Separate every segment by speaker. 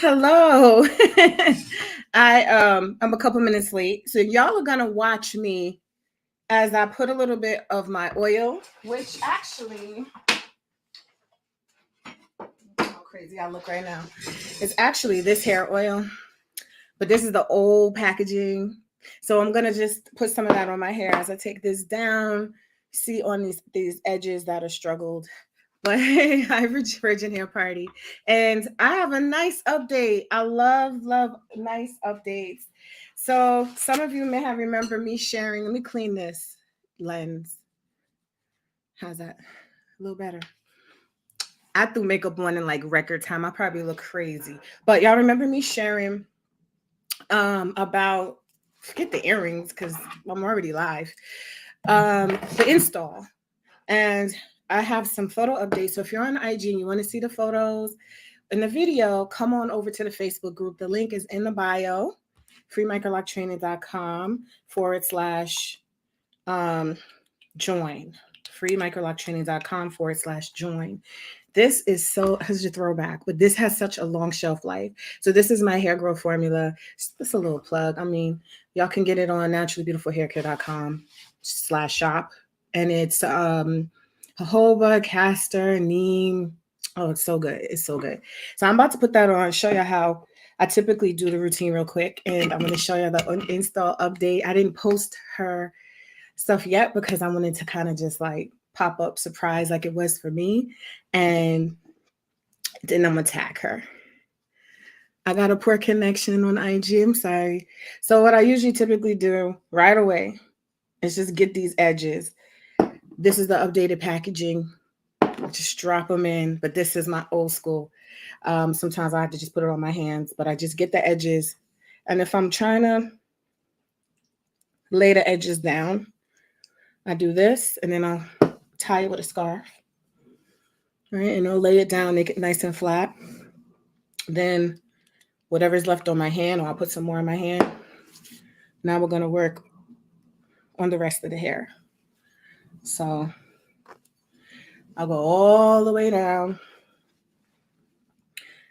Speaker 1: Hello. I'm a couple minutes late. So y'all are gonna watch me as I put a little bit of my oil, which actually how crazy I look right now. It's actually this hair oil, but this is the old packaging. So I'm gonna just put some of that on my hair as I take this down. See on these edges that are struggled. But hi, Virgin Hair Party. And I have a nice update. I love nice updates. So some of you may have remembered me sharing. Let me clean this lens. How's that? A little better. I threw makeup on in like record time. I probably look crazy. But y'all remember me sharing about forget the earrings because I'm already live. The install. And I have some photo updates. So if you're on IG and you want to see the photos in the video, come on over to the Facebook group. The link is in the bio, freemicrolocktraining.com/join. freemicrolocktraining.com/join. This is so, has a throwback, but this has such a long shelf life. So this is my hair growth formula. Just a little plug. I mean, y'all can get it on naturallybeautifulhaircare.com/shop. And it's jojoba, castor, neem. Oh, it's so good. It's so good. So I'm about to put that on, show you how I typically do the routine real quick. And I'm going to show you the install update. I didn't post her stuff yet because I wanted to kind of just like pop up surprise like it was for me. And then I'm gonna tag her. I got a poor connection on IG. I'm sorry. So what I usually typically do right away is just get these edges. This is the updated packaging. Just drop them in. But this is my old school. Sometimes I have to just put it on my hands, but I just get the edges. And if I'm trying to lay the edges down, I do this and then I'll tie it with a scarf. Right, and I'll lay it down, make it nice and flat. Then whatever's left on my hand, or I'll put some more in my hand. Now we're going to work on the rest of the hair. So I'll go all the way down.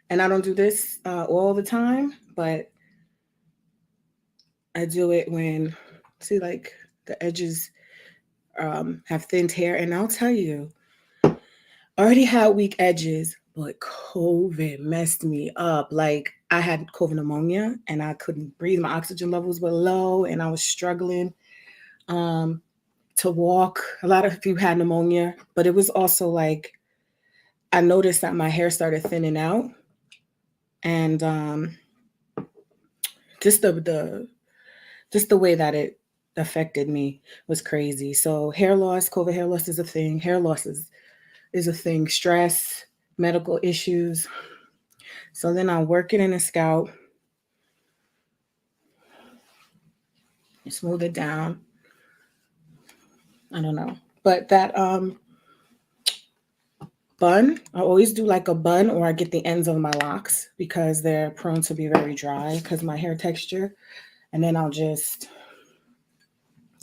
Speaker 1: And I don't do this all the time, but I do it when, see, like the edges have thinned hair. And I'll tell you, I already had weak edges, but COVID messed me up. Like I had COVID pneumonia and I couldn't breathe. My oxygen levels were low and I was struggling to walk. A lot of people had pneumonia, but it was also like I noticed that my hair started thinning out, and just the way that it affected me was crazy. So hair loss, COVID hair loss is a thing. Hair loss is a thing. Stress, medical issues. So then I work it in the scalp, smooth it down. I don't know, but that bun, I always do like a bun, or I get the ends of my locks because they're prone to be very dry because my hair texture. And then I'll just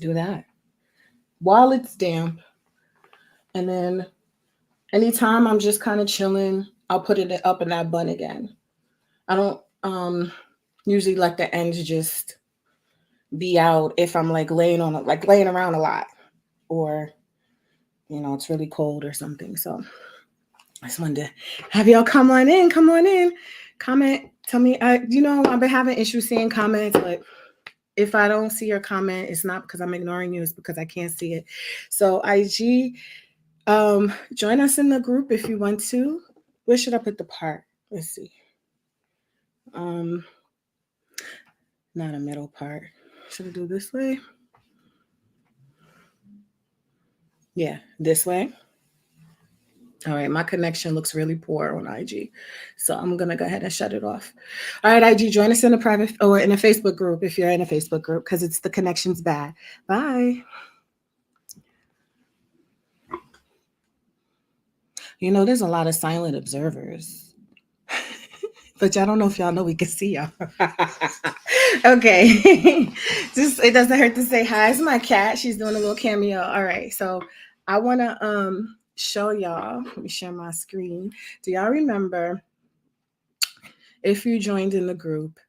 Speaker 1: do that while it's damp. And then anytime I'm just kind of chilling, I'll put it up in that bun again. I don't usually let the ends just be out if I'm like laying on it, like laying around a lot, or it's really cold or something. So I just wanted to have y'all come on in, comment, tell me. I've been having issues seeing comments, but if I don't see your comment, it's not because I'm ignoring you, it's because I can't see it. So IG, join us in the group if you want to. Where should I put the part? Let's see. Not a middle part. Should I do this way? Yeah, this way. All right, my connection looks really poor on IG, so I'm gonna go ahead and shut it off. All right, IG, join us in a private or in a Facebook group if you're in a Facebook group because it's the connection's bad. Bye. There's a lot of silent observers. But y'all don't know if y'all know we can see y'all. Okay. Just it doesn't hurt to say hi. It's my cat. She's doing a little cameo. All right. So I wanna show y'all. Let me share my screen. Do y'all remember If you joined in the group,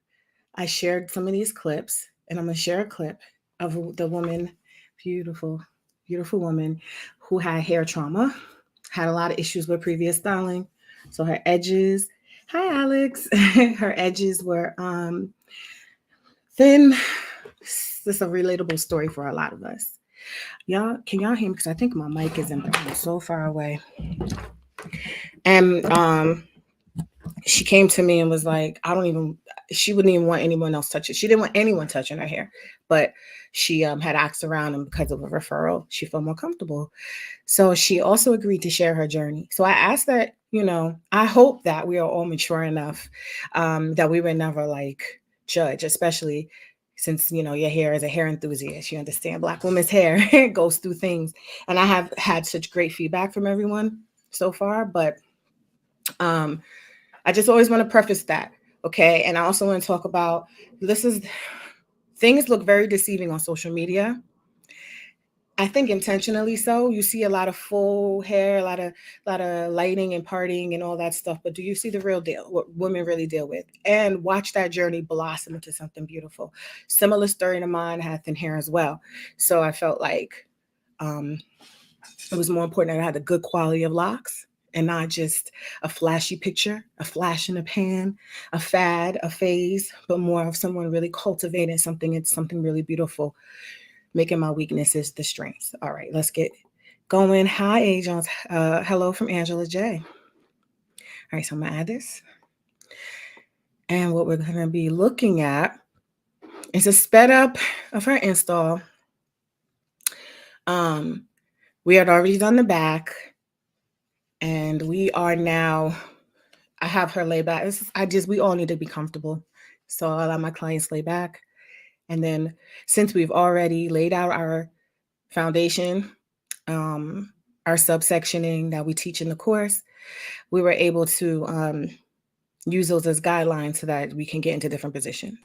Speaker 1: I shared some of these clips, and I'm gonna share a clip of the woman, beautiful, beautiful woman who had hair trauma, had a lot of issues with previous styling. So her edges, hi Alex, her edges were thin. This is a relatable story for a lot of us. Y'all, can y'all hear me? Because I think my mic is so far away. And she came to me and was like, she wouldn't even want anyone else touching. She didn't want anyone touching her hair, but she had asked around, and because of a referral, she felt more comfortable. So she also agreed to share her journey. So I asked that, I hope that we are all mature enough that we would never like judge, especially since, your hair as a hair enthusiast, you understand Black women's hair goes through things. And I have had such great feedback from everyone so far, but I just always want to preface that. Okay. And I also want to talk about things look very deceiving on social media. I think intentionally so. You see a lot of full hair, a lot of lighting and partying and all that stuff. But do you see the real deal, what women really deal with? And watch that journey blossom into something beautiful. Similar story to mine, had thin hair as well. So I felt like it was more important that I had a good quality of locks and not just a flashy picture, a flash in a pan, a fad, a phase, but more of someone really cultivating something. It's something really beautiful, making my weaknesses the strengths. All right, let's get going. Hi, A. Jones. Hello from Angela J. All right, so I'm going to add this. And what we're going to be looking at is a sped up of her install. We had already done the back, and we are now, I have her lay back. We all need to be comfortable. So I allow my clients lay back. And then since we've already laid out our foundation, our subsectioning that we teach in the course, we were able to use those as guidelines so that we can get into different positions.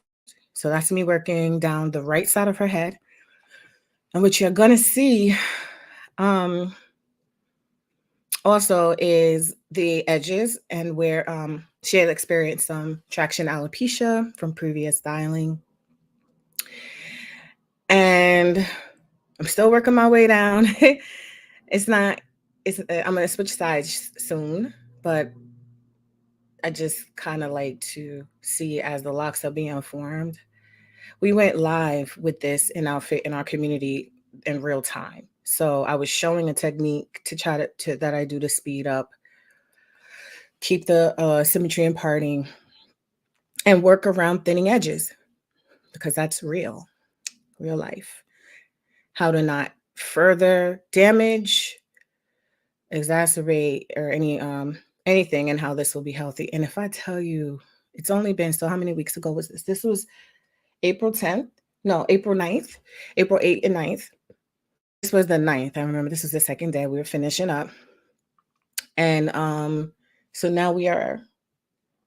Speaker 1: So that's me working down the right side of her head. And what you're going to see also is the edges, and where she had experienced some traction alopecia from previous styling. And I'm still working my way down. I'm going to switch sides soon, but I just kind of like to see as the locks are being formed. We went live with this in our community in real time. So I was showing a technique to try to that I do to speed up, keep the symmetry and parting, and work around thinning edges, because that's real life. How to not further damage, exacerbate, or anything, and how this will be healthy. And if I tell you, it's only been, so how many weeks ago was this? This was April 10th. No, April 9th, April 8th and 9th. This was the 9th. I remember this was the second day we were finishing up. And so now we are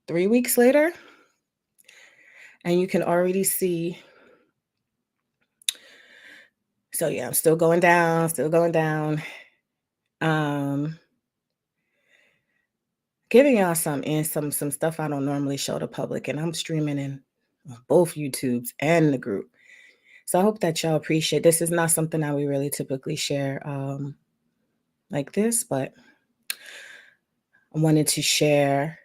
Speaker 1: 3 weeks later, and you can already see. So yeah, I'm still going down. Giving y'all some stuff I don't normally show the public, and I'm streaming in both YouTubes and the group. So I hope that y'all appreciate. This is not something that we really typically share like this, but I wanted to share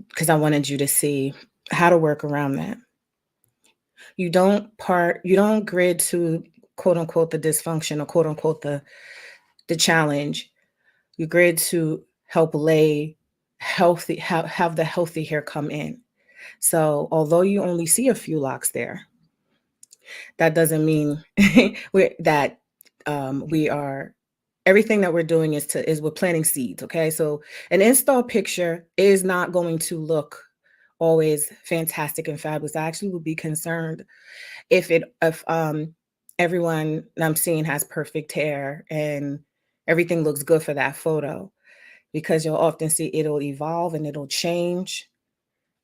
Speaker 1: because I wanted you to see how to work around that. You don't grid to quote unquote the dysfunction or quote unquote the challenge. You grid to help lay healthy, have the healthy hair come in. So although you only see a few locks there, that doesn't mean that we are, everything that we're doing is we're planting seeds. Okay. So an install picture is not going to look always fantastic and fabulous. I actually would be concerned if everyone I'm seeing has perfect hair and everything looks good for that photo, because you'll often see it'll evolve and it'll change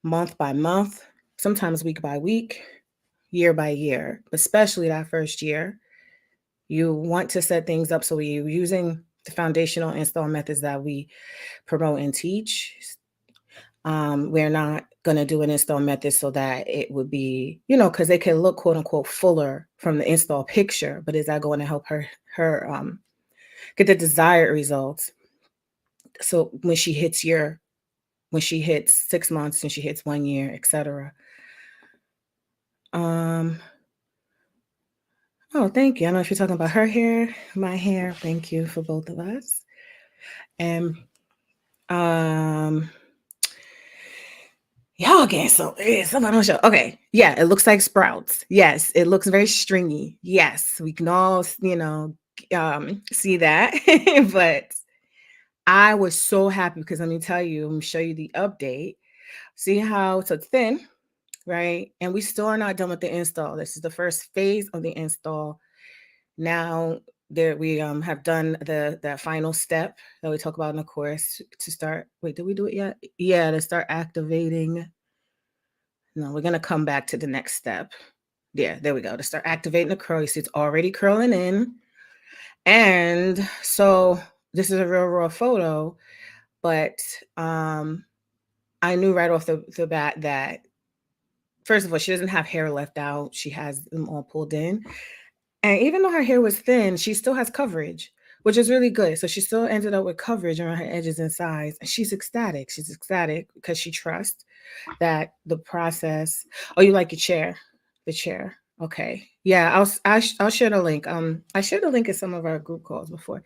Speaker 1: month by month, sometimes week by week, year by year, especially that first year. You want to set things up so you're using the foundational install methods that we promote and teach. We're not going to do an install method so that it would be, you know, because they can look quote unquote fuller from the install picture, but is that going to help her get the desired results? So when she hits 6 months and she hits 1 year, etc. Oh, thank you. I don't know if you're talking about her hair, my hair. Thank you for both of us. And y'all getting so somebody on show. Okay. Yeah, it looks like sprouts. Yes, it looks very stringy. Yes, we can all, see that. But I was so happy because let me tell you, let me show you the update. See how it's thin, right? And we still are not done with the install. This is the first phase of the install. Now there we have done the final step that we talk about in the course to start. Wait, did we do it yet? Yeah, to start activating. No, we're gonna come back to the next step. Yeah, there we go. To start activating the curl. You see it's already curling in. And so this is a real raw photo, but I knew right off the bat that first of all, she doesn't have hair left out. She has them all pulled in. And even though her hair was thin, she still has coverage, which is really good. So she still ended up with coverage around her edges and sides. And she's ecstatic. She's ecstatic because she trusts that the process. Oh, you like your chair? The chair. Okay. Yeah, I'll share the link. I shared the link in some of our group calls before.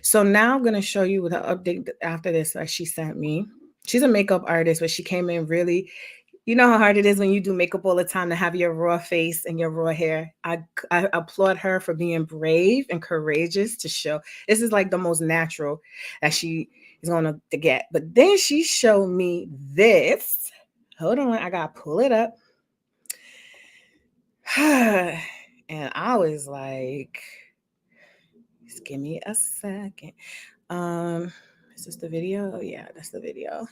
Speaker 1: So now I'm gonna show you the update after this that she sent me. She's a makeup artist, but she came in really, you know how hard it is when you do makeup all the time to have your raw face and your raw hair. I applaud her for being brave and courageous to show. This is like the most natural that she is going to get. But then she showed me this. Hold on, I got to pull it up. And I was like, just give me a second. Is this the video? Oh, yeah, that's the video.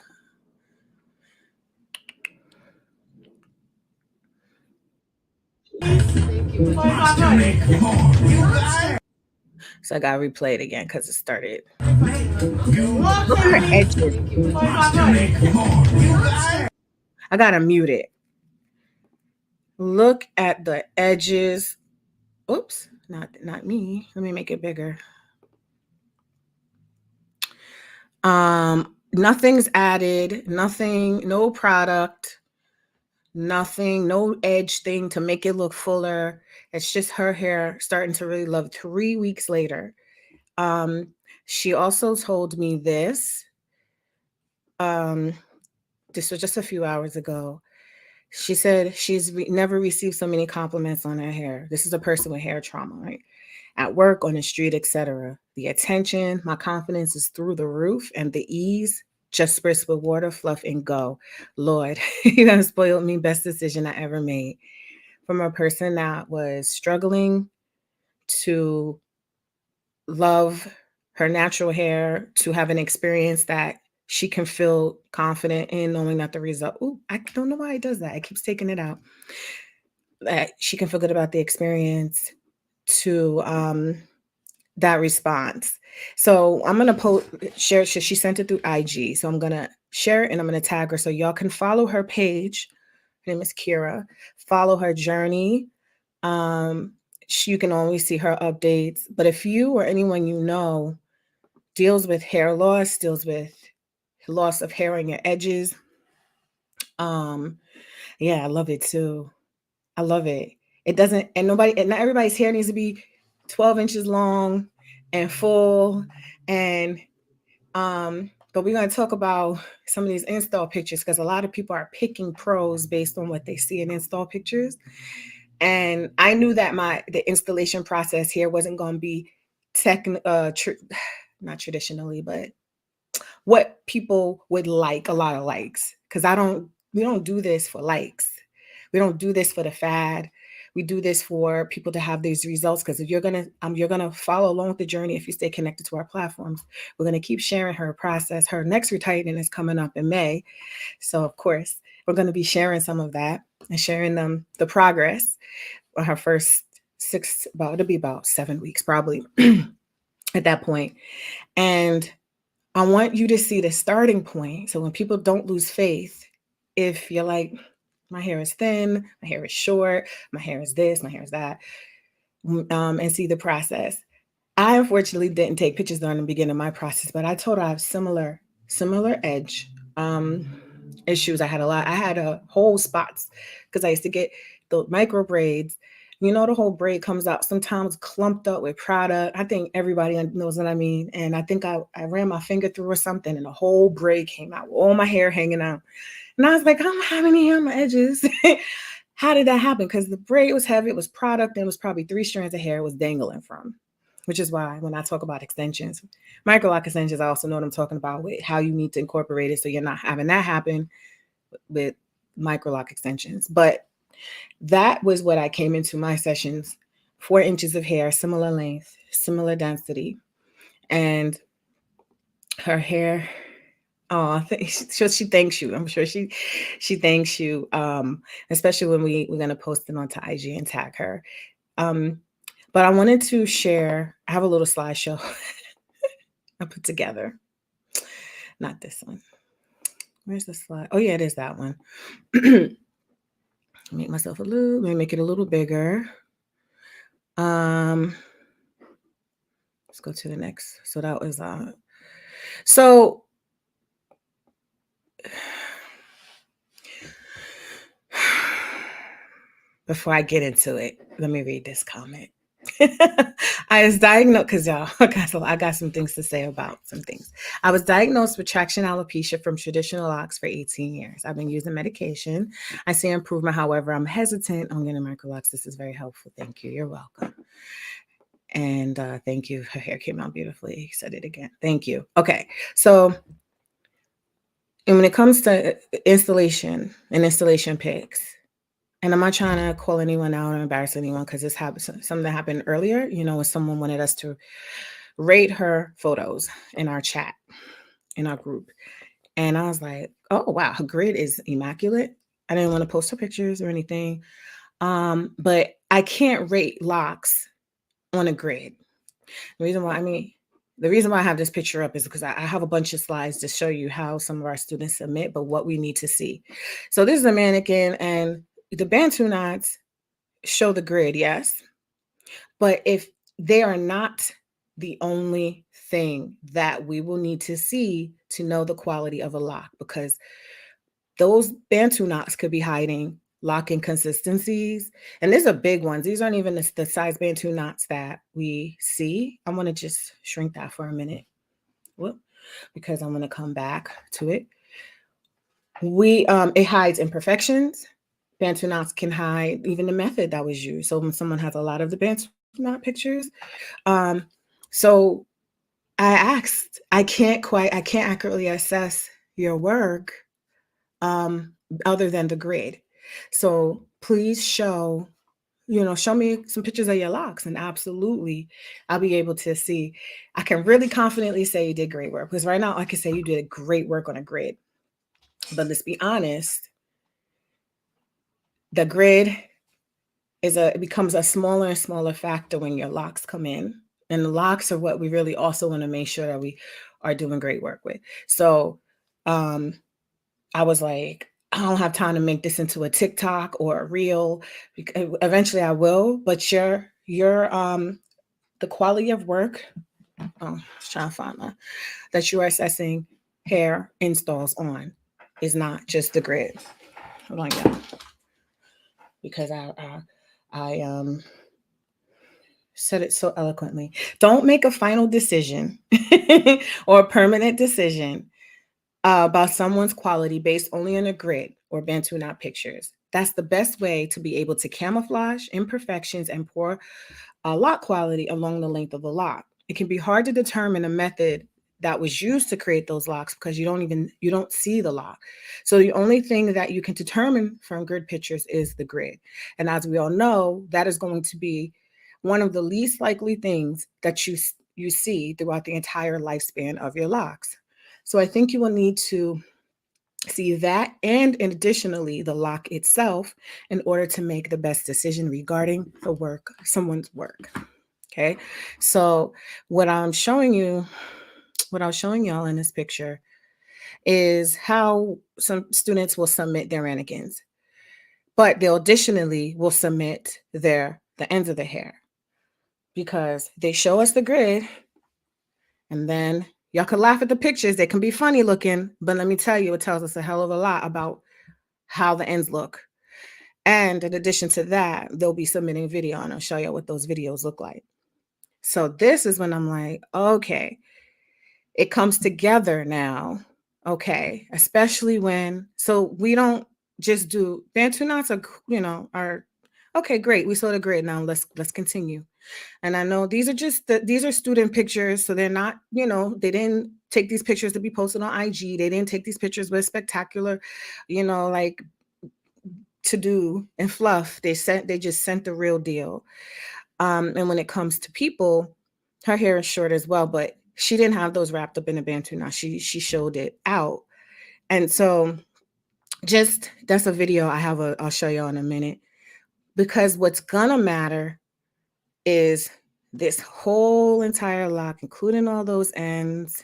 Speaker 1: So I gotta replay it again because it started. Look at her edges. I gotta mute it. Look at the edges. Oops, not me. Let me make it bigger. Nothing's added, nothing, no product, nothing, no edge thing to make it look fuller. It's just her hair starting to really love 3 weeks later. She also told me this. This was just a few hours ago. She said she's never received so many compliments on her hair. This is a person with hair trauma, right? At work, on the street, etc. The attention, my confidence is through the roof, and the ease, just spritz with water, fluff, and go. Lord, you have spoiled me. Best decision I ever made. From a person that was struggling to love her natural hair, to have an experience that she can feel confident in knowing that the result. Oh, I don't know why it does that. It keeps taking it out. That she can feel good about the experience to that response. So I'm gonna share it. She sent it through IG. So I'm gonna share it and I'm gonna tag her so y'all can follow her page. Her name is Kira. Follow her journey. You can always see her updates. But if you or anyone you know deals with hair loss, deals with loss of hair on your edges, yeah, I love it too. I love it. It doesn't, and not everybody's hair needs to be 12 inches long and full. And but we're going to talk about some of these install pictures because a lot of people are picking pros based on what they see in install pictures. And I knew that the installation process here wasn't going to be not traditionally, but what people would like, a lot of likes. Because we don't do this for likes. We don't do this for the fad. We do this for people to have these results. Because if you're gonna follow along with the journey, if you stay connected to our platforms, we're gonna keep sharing her process. Her next retirement is coming up in May, so of course we're gonna be sharing some of that and sharing them the progress on her first it'll be about 7 weeks probably at that point. And I want you to see the starting point. So when people don't lose faith, if you're like, my hair is thin, my hair is short, my hair is this, my hair is that, and see the process. I unfortunately didn't take pictures during the beginning of my process, but I told her I have similar edge issues. I had a whole spots because I used to get the micro braids. You know, the whole braid comes out sometimes clumped up with product. I think everybody knows what I mean. And I think I ran my finger through or something and the whole braid came out with all my hair hanging out. And I was like, I don't have any hair on my edges. How did that happen? Because the braid was heavy, it was product, and it was probably 3 strands of hair it was dangling from, which is why when I talk about extensions, micro lock extensions, I also know what I'm talking about with how you need to incorporate it so you're not having that happen with micro lock extensions. But that was what I came into my sessions, 4 inches of hair, similar length, similar density, and her hair. Oh, she thanks you. I'm sure she thanks you. Especially when we're gonna post it onto IG and tag her. But I wanted to share. I have a little slideshow I put together. Not this one. Where's the slide? Oh yeah, it is that one. Make myself let me make it a little bigger. Let's go to the next. So that was so before I get into it, let me read this comment. I was diagnosed because y'all, I got some things to say about some things. I was diagnosed with traction alopecia from traditional locks for 18 years. I've been using medication. I see improvement. However, I'm hesitant on getting micro locks. This is very helpful. Thank you. You're welcome. And thank you. Her hair came out beautifully. He said it again. Thank you. Okay. So, and when it comes to installation and installation pics, and I'm not trying to call anyone out or embarrass anyone because this happened, something that happened earlier, you know, when someone wanted us to rate her photos in our chat, in our group. And I was like, oh, wow, her grid is immaculate. I didn't want to post her pictures or anything. But I can't rate locks on a grid. The reason why I have this picture up is because I have a bunch of slides to show you how some of our students submit, but what we need to see. So this is a mannequin, and the Bantu knots show the grid, yes. But if they are not the only thing that we will need to see to know the quality of a lock, because those Bantu knots could be hiding lock inconsistencies. And these are big ones. These aren't even the size Bantu knots that we see. I want to just shrink that for a minute. Whoop, because I'm going to come back to it. It hides imperfections. Bantu knots can hide even the method that was used. So when someone has a lot of the Bantu knot pictures, so I asked, I can't accurately assess your work other than the grid. So please show me some pictures of your locks, and absolutely I'll be able to see. I can really confidently say you did great work, because right now I can say you did great work on a grid. But let's be honest, the grid it becomes a smaller and smaller factor when your locks come in. And the locks are what we really also want to make sure that we are doing great work with. So I was like, I don't have time to make this into a TikTok or a reel. Eventually I will, but the quality of work, trying to find that you are assessing hair installs on is not just the grid. Hold on, y'all. Because I said it so eloquently. Don't make a final decision or a permanent decision about someone's quality based only on a grid or Bantu knot pictures. That's the best way to be able to camouflage imperfections and poor lock quality along the length of the lock. It can be hard to determine a method that was used to create those locks because you don't see the lock. So the only thing that you can determine from grid pictures is the grid. And as we all know, that is going to be one of the least likely things that you see throughout the entire lifespan of your locks. So I think you will need to see that and additionally the lock itself in order to make the best decision regarding someone's work. Okay, so what I'm showing you what I was showing y'all in this picture is how some students will submit their mannequins, but they'll additionally will submit the ends of the hair because they show us the grid, and then y'all can laugh at the pictures. They can be funny looking, but let me tell you, it tells us a hell of a lot about how the ends look. And in addition to that, they'll be submitting video, and I'll show you what those videos look like. So this is when I'm like, okay, it comes together now. Okay, especially when, so we don't just do Bantu knots are okay, great. We saw the grid. Now let's continue. And I know these are student pictures, so they're not, they didn't take these pictures to be posted on IG. They didn't take these pictures with spectacular, like to do and fluff. They just sent the real deal. And when it comes to people, her hair is short as well, but she didn't have those wrapped up in a bantu knot. She showed it out. And so just that's a video I'll show you in a minute, because what's gonna matter is this whole entire lock, including all those ends,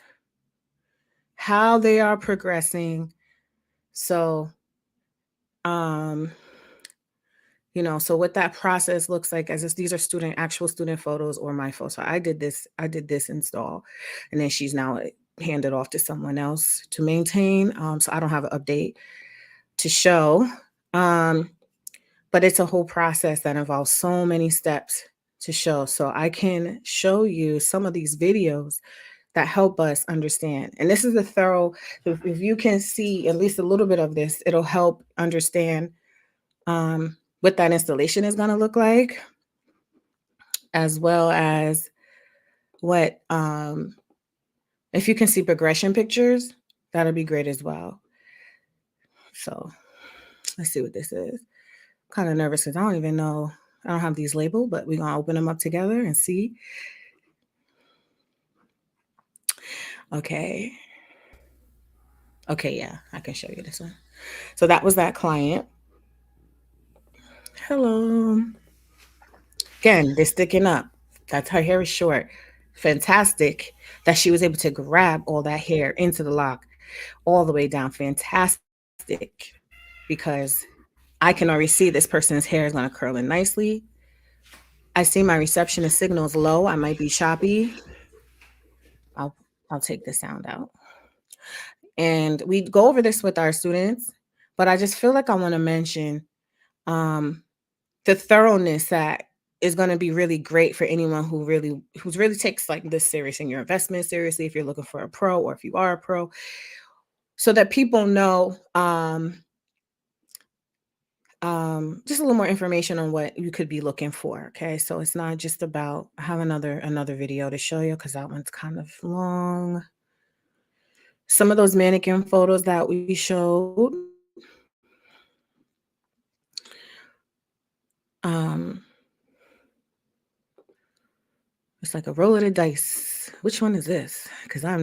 Speaker 1: how they are progressing. So so what that process looks like, as if these are actual student photos or my photos. So I did this install, and then she's now handed off to someone else to maintain. So I don't have an update to show. But it's a whole process that involves so many steps to show. So I can show you some of these videos that help us understand. And this is a thorough, if you can see at least a little bit of this, it'll help understand what that installation is going to look like, as well as what, if you can see progression pictures, that'll be great as well. So let's see what this is. I'm kind of nervous because I don't even know. I don't have these labeled, but we're going to open them up together and see. Okay. Okay, yeah, I can show you this one. So that was that client. Hello. Again, they're sticking up. That's her hair is short. Fantastic that she was able to grab all that hair into the lock all the way down. Fantastic, because I can already see this person's hair is going to curl in nicely. I see my receptionist signal is low. I might be choppy. I'll take the sound out. And we go over this with our students, but I just feel like I want to mention the thoroughness that is going to be really great for anyone who really takes like this serious in your investment seriously, if you're looking for a pro or if you are a pro, so that people know just a little more information on what you could be looking for. Okay, so it's not just about, I have another video to show you because that one's kind of long. Some of those mannequin photos that we showed, it's like a roll of the dice. Which one is this? Because I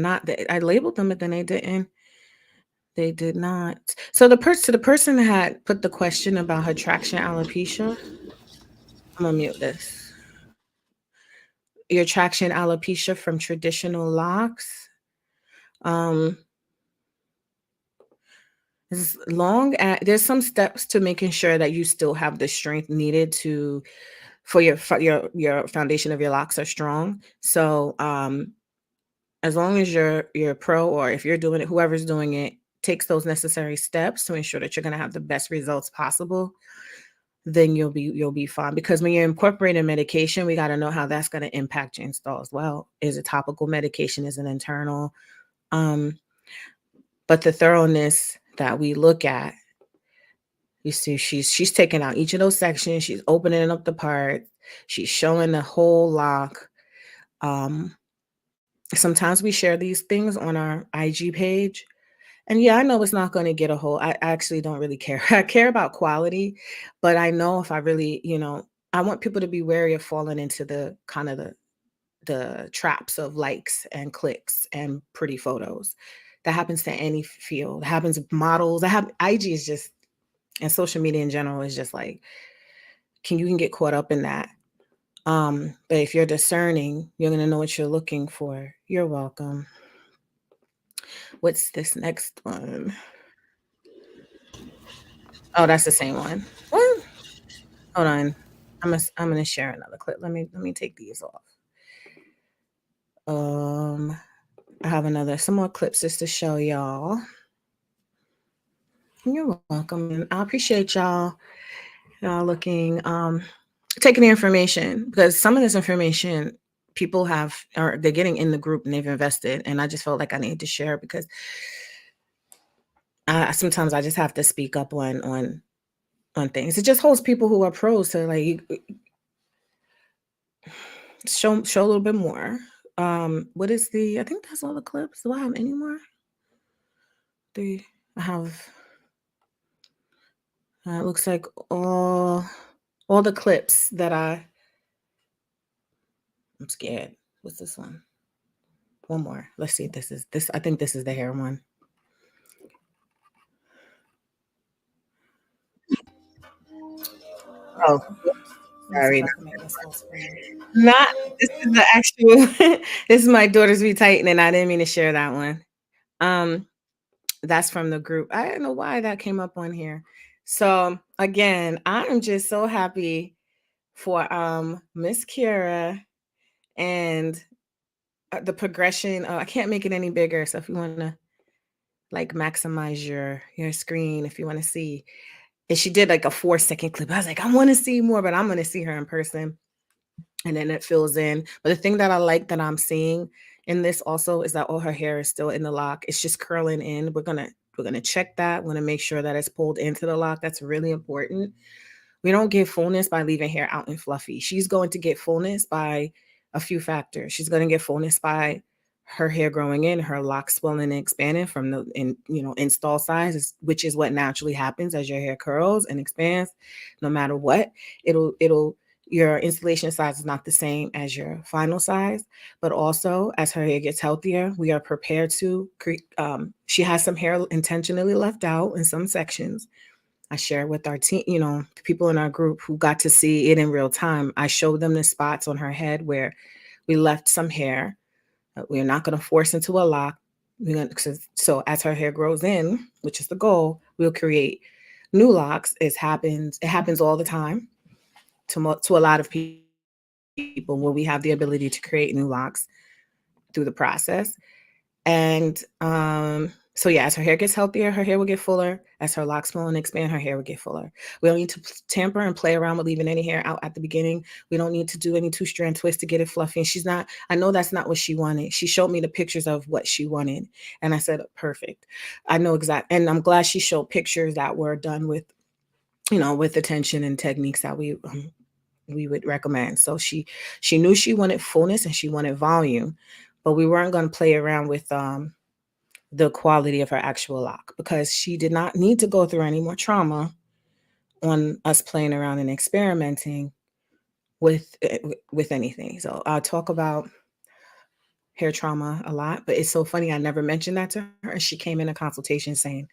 Speaker 1: labeled them, but then they did not. So the person had put the question about her traction alopecia. I'm gonna mute this. Your traction alopecia from traditional locks. There's some steps to making sure that you still have the strength needed for your foundation of your locks are strong. So as long as you're pro, or if you're doing it, whoever's doing it takes those necessary steps to ensure that you're going to have the best results possible, then you'll be fine. Because when you're incorporating medication, we got to know how that's going to impact your install as well. Is it topical medication? Is it internal? But the thoroughness that we look at, you see, she's taking out each of those sections. She's opening up the part. She's showing the whole lock. Sometimes we share these things on our IG page. And yeah, I know it's not going to get I actually don't really care. I care about quality, but I know if I really, I want people to be wary of falling into the kind of the traps of likes and clicks and pretty photos. That happens to any field. That happens with models. IG is just, and social media in general is just like, you can get caught up in that. But if you're discerning, you're going to know what you're looking for. You're welcome. What's this next one? Oh, that's the same one. What? Hold on. I'm gonna share another clip. Let me take these off. Um, I have some more clips just to show y'all. You're welcome, and I appreciate y'all looking, taking the information, because some of this information people have, or they're getting in the group and they've invested, and I just felt like I needed to share because sometimes I just have to speak up on things. It just holds people who are pros to like show a little bit more. What is I think that's all the clips. Do I have any more? I have. It looks like all the clips that I'm scared. What's this one? One more. Let's see. This. I think this is the hair one. Oh, sorry. Not. This is the actual. This is my daughter's retightening. I didn't mean to share that one. That's from the group. I don't know why that came up on here. So again, I am just so happy for Miss Kira and the progression. I can't make it any bigger. So if you want to like maximize your screen, if you want to see, and she did like a 4-second clip. I was like, I want to see more, but I'm going to see her in person, and then it fills in. But the thing that I like that I'm seeing in this also is that all her hair is still in the lock. It's just curling in. We're gonna check that. We're gonna make sure that it's pulled into the lock. That's really important. We don't get fullness by leaving hair out and fluffy. She's going to get fullness by a few factors. She's going to get fullness by her hair growing in, her locks swelling and expanding from install size, which is what naturally happens as your hair curls and expands. No matter what, it'll your installation size is not the same as your final size, but also as her hair gets healthier, we are prepared to create. She has some hair intentionally left out in some sections. I share with our team, people in our group who got to see it in real time. I showed them the spots on her head where we left some hair. We're not going to force into a lock. So as her hair grows in, which is the goal, we'll create new locks. It happens all the time to a lot of people when we have the ability to create new locks through the process. And so yeah, as her hair gets healthier, her hair will get fuller. As her locks swell and expand, her hair will get fuller. We don't need to tamper and play around with leaving any hair out at the beginning. We don't need to do any 2-strand twists to get it fluffy. And I know that's not what she wanted. She showed me the pictures of what she wanted. And I said, perfect. I know exactly. And I'm glad she showed pictures that were done with attention and techniques that we would recommend. So she knew she wanted fullness and she wanted volume, but we weren't going to play around with the quality of her actual lock, because she did not need to go through any more trauma on us playing around and experimenting with anything. So I'll talk about hair trauma a lot, but it's so funny. I never mentioned that to her. She came in a consultation saying,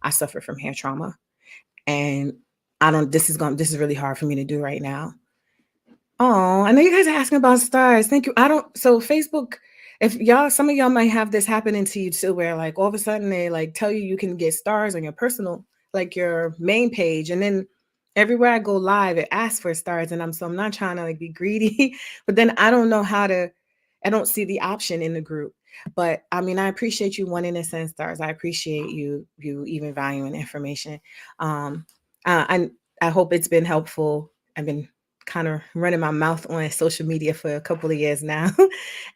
Speaker 1: I suffer from hair trauma. And this is really hard for me to do right now. Oh, I know you guys are asking about stars. Thank you. So Facebook, if some of y'all might have this happening to you too, where like all of a sudden they like tell you can get stars on your personal, like your main page. And then everywhere I go live, it asks for stars. And I'm not trying to like be greedy, but then I don't know I don't see the option in the group. But I mean, I appreciate you wanting to send stars. I appreciate you even valuing information. I hope it's been helpful. I've been kind of running my mouth on social media for a couple of years now.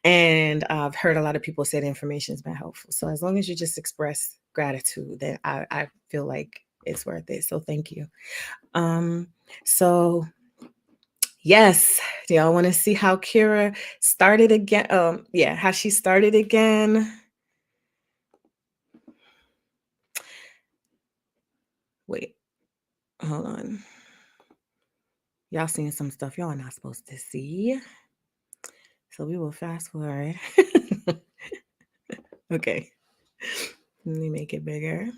Speaker 1: And I've heard a lot of people say the information has been helpful. So as long as you just express gratitude, then I feel like it's worth it. So thank you. So yes, do y'all want to see how Kira started again? How she started again. Wait, hold on. Y'all seeing some stuff y'all are not supposed to see. So we will fast forward. Okay. Let me make it bigger.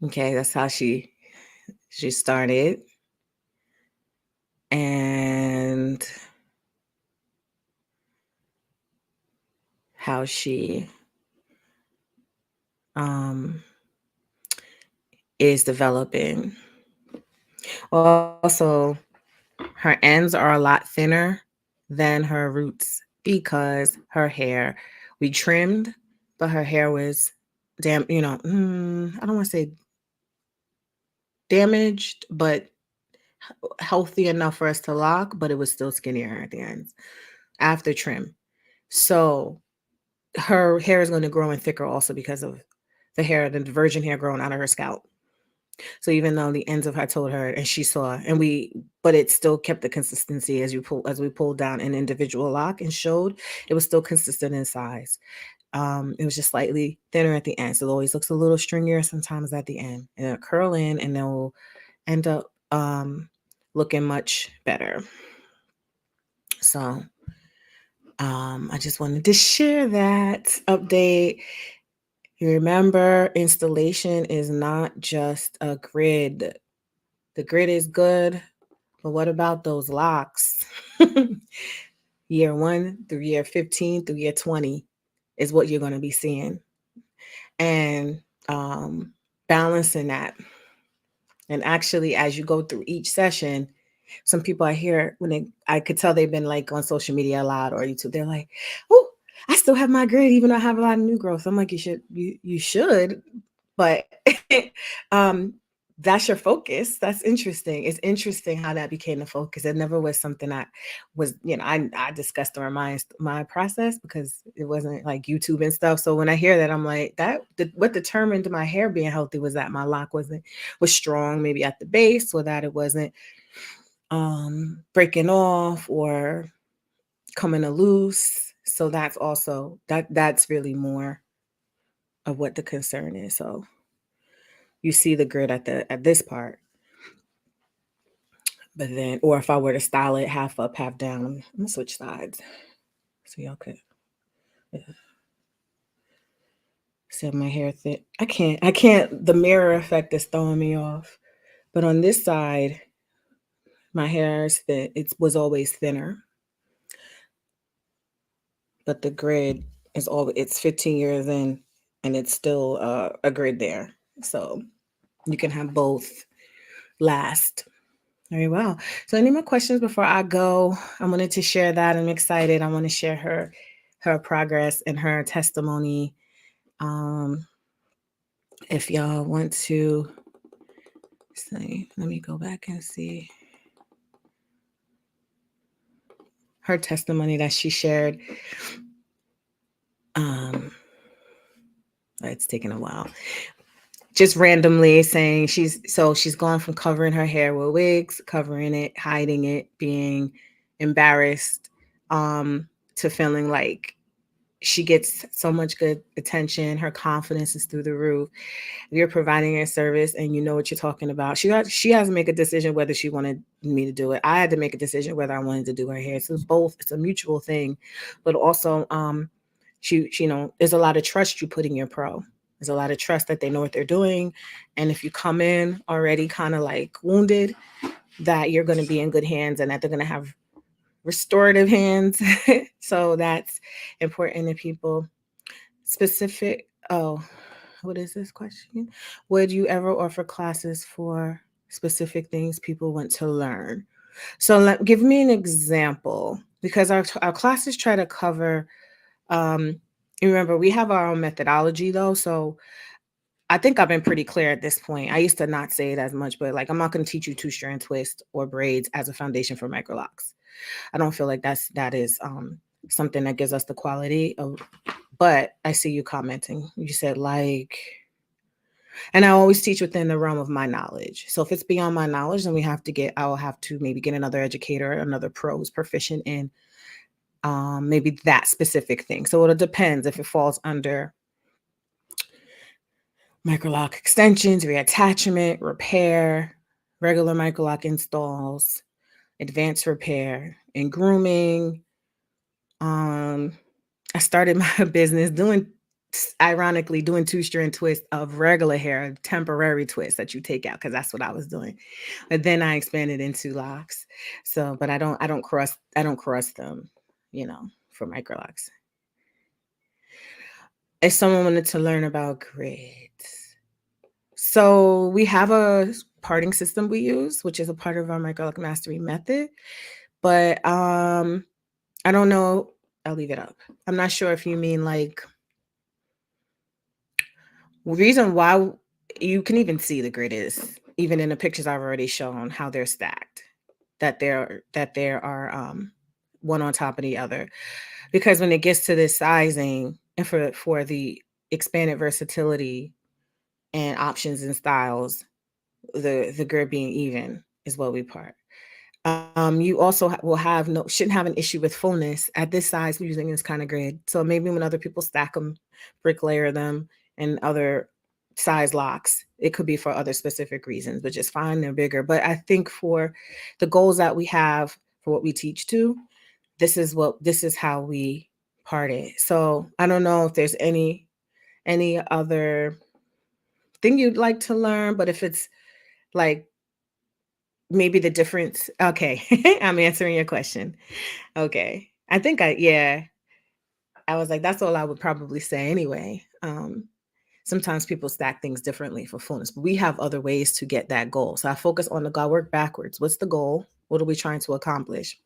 Speaker 1: Okay, that's how she started. And how she is developing. Also, her ends are a lot thinner than her roots because her hair, we trimmed, but her hair was I don't want to say damaged, but healthy enough for us to lock, but it was still skinnier at the ends after trim. So her hair is going to grow in thicker also because of the virgin hair growing out of her scalp. So even though the ends of I told her and she saw but it still kept the consistency as we pulled down an individual lock and showed it was still consistent in size. It was just slightly thinner at the end. So it always looks a little stringier sometimes at the end. And it'll curl in and then will end up looking much better. So I just wanted to share that update. Remember, installation is not just a grid. The grid is good, but what about those locks? Year 1 through year 15 through year 20 is what you're going to be seeing. And balancing that. And actually, as you go through each session, some people I hear I could tell they've been like on social media a lot or YouTube, they're like, oh, I still have my grid, even though I have a lot of new growth. I'm like, you should, but that's your focus. That's interesting. It's interesting how that became the focus. It never was something that was, I discussed during my process because it wasn't like YouTube and stuff. So when I hear that, I'm like, what determined my hair being healthy was that my lock was strong, maybe at the base, or that it wasn't breaking off or coming loose. So that's also that's really more of what the concern is. So you see the grid at this part. But then, or if I were to style it half up, half down, I'm gonna switch sides so y'all could see my hair thick. I can't, the mirror effect is throwing me off. But on this side, my hair is thin. It was always thinner. But the grid it's 15 years in and it's still a grid there. So you can have both last. Very well. So any more questions before I go? I wanted to share that. I'm excited. I want to share her progress and her testimony. If y'all want to say, let me go back and see her testimony that she shared. It's taken a while. Just randomly saying she's gone from covering her hair with wigs, covering it, hiding it, being embarrassed, to feeling like she gets so much good attention. Her confidence is through the roof. You're providing a service and you know what you're talking about. She has to make a decision whether she wanted me to do it. I had to make a decision whether I wanted to do her hair. So it's a mutual thing, but also, there's a lot of trust you put in your pro. There's a lot of trust that they know what they're doing. And if you come in already kind of like wounded, that you're going to be in good hands and that they're going to have restorative hands. So that's important to people. Specific. Oh, what is this question? Would you ever offer classes for specific things people want to learn? So give me an example, because our classes try to cover, remember, we have our own methodology though. So I think I've been pretty clear at this point. I used to not say it as much, but like, I'm not going to teach you 2-strand twist or braids as a foundation for microlocks. I don't feel like that is something that gives us the quality of, but I see you commenting. You said and I always teach within the realm of my knowledge. So if it's beyond my knowledge, then I will have to maybe get another educator, another pro who's proficient in maybe that specific thing. So it depends if it falls under microlock extensions, reattachment, repair, regular microlock installs, advanced repair, and grooming. I started my business ironically doing 2-strand twist of regular hair, temporary twist that you take out, because that's what I was doing. But then I expanded into locks. So, but I don't cross them, for microlocks. if someone wanted to learn about grids. So we have a parting system we use, which is a part of our Micrologic Mastery method. But I don't know. I'll leave it up. I'm not sure if you mean like reason why you can even see the grid is even in the pictures I've already shown how they're stacked, that there are one on top of the other. Because when it gets to this sizing and for the expanded versatility and options and styles, the grid being even is what we part. You also will have shouldn't have an issue with fullness at this size using this kind of grid. So maybe when other people stack them, brick layer them, and other size locks, it could be for other specific reasons, which is fine. They're bigger. But I think for the goals that we have for what we teach to, this is how we part it. So I don't know if there's any other thing you'd like to learn, but if it's like maybe the difference. Okay. I'm answering your question. Okay. I think I was like, that's all I would probably say anyway. Sometimes people stack things differently for fullness, but we have other ways to get that goal. So I focus on the goal, work backwards. What's the goal? What are we trying to accomplish?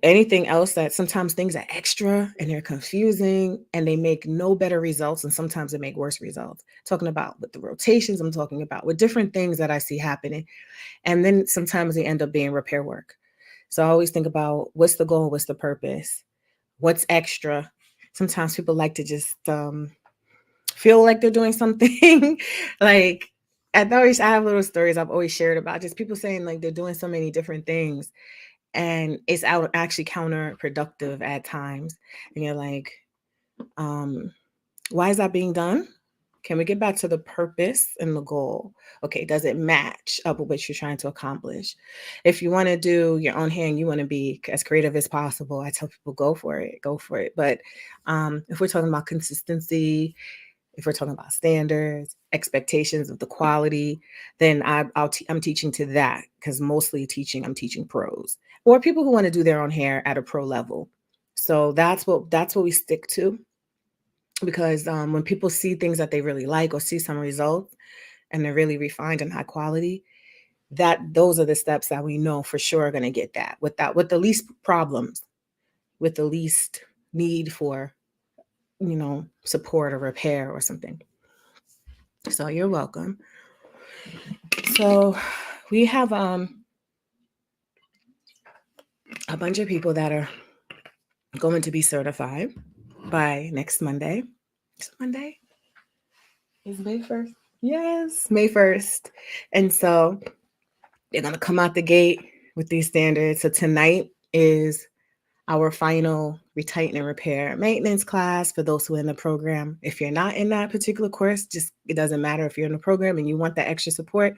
Speaker 1: Anything else that sometimes things are extra and they're confusing and they make no better results, and sometimes they make worse results. Talking about with the rotations, I'm talking about with different things that I see happening. And then sometimes they end up being repair work. So I always think about what's the goal, what's the purpose, what's extra. Sometimes people like to just feel like they're doing something. Like I have little stories I've always shared about just people saying like they're doing so many different things and it's actually counterproductive at times. And you're like, why is that being done? Can we get back to the purpose and the goal? Okay, does it match up with what you're trying to accomplish? If you want to do your own hair and you want to be as creative as possible, I tell people go for it. But if we're talking about consistency, if we're talking about standards, expectations of the quality, then I'm teaching to that, because mostly I'm teaching pros or people who want to do their own hair at a pro level. So that's what we stick to. Because when people see things that they really like or see some results and they're really refined and high quality, those are the steps that we know for sure are going to get that with the least problems, with the least need for, support or repair or something. So you're welcome. So we have a bunch of people that are going to be certified by next Monday. Next Monday is May 1st. Yes, May 1st. And so they're going to come out the gate with these standards. So tonight is our final retighten and repair maintenance class for those who are in the program. If you're not in that particular course, it doesn't matter. If you're in the program and you want that extra support,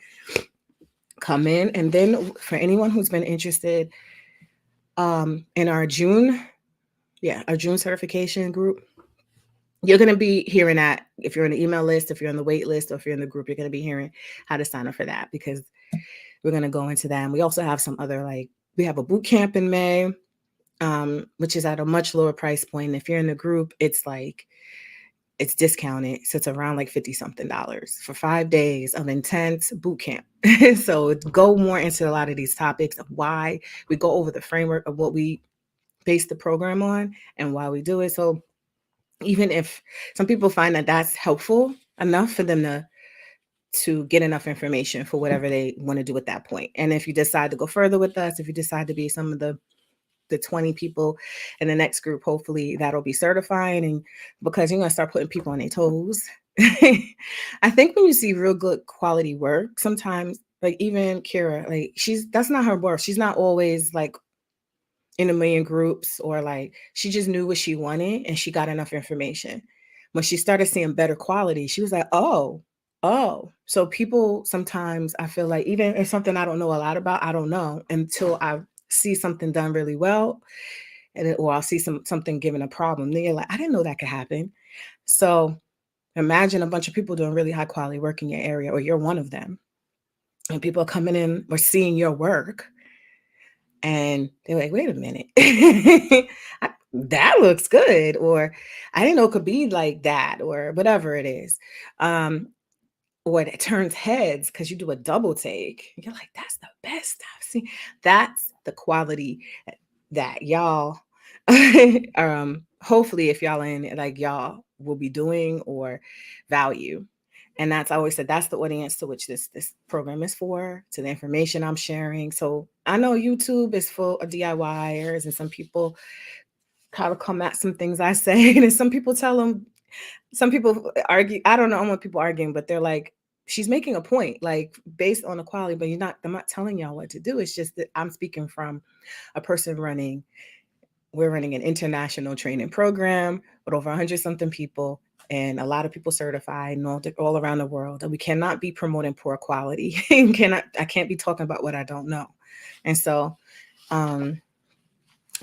Speaker 1: come in. And then for anyone who's been interested in our June certification group, you're going to be hearing that. If you're on the email list, if you're on the wait list, or if you're in the group, you're going to be hearing how to sign up for that, because we're going to go into that. And we also have some other, we have a boot camp in May, which is at a much lower price point. And if you're in the group, it's discounted. So it's around like $50-something for 5 days of intense boot camp. So go more into a lot of these topics of why we go over the framework of what we base the program on and why we do it. So even if some people find that that's helpful enough for them to get enough information for whatever they want to do at that point. And if you decide to go further with us, if you decide to be some of the 20 people in the next group, hopefully that'll be certifying. And because you're going to start putting people on their toes. I think when you see real good quality work, sometimes, like even Kira, that's not her work. She's not always like in a million groups, or like she just knew what she wanted and she got enough information. When she started seeing better quality, she was like, oh. So people sometimes, I feel like, even if something I don't know a lot about, I don't know until I see something done really well, or I'll see something given a problem. Then you're like, I didn't know that could happen. So imagine a bunch of people doing really high quality work in your area, or you're one of them, and people are coming in or seeing your work. And they're like, wait a minute. that looks good, or I didn't know it could be like that, or whatever it is. Um, or it turns heads because you do a double take. You're like, that's the best I've seen. That's the quality that y'all hopefully if y'all in it, like y'all will be doing or value. And that's I always said that's the audience to which this program is for, to the information I'm sharing. So I know YouTube is full of DIYers and some people kind of come at some things I say. And some people tell them, some people argue, I don't know what people arguing, but they're like, she's making a point, like based on the quality, but I'm not telling y'all what to do. It's just that I'm speaking from a person we're running an international training program with over 100 something people and a lot of people certified and all around the world. And we cannot be promoting poor quality. I can't be talking about what I don't know. And so I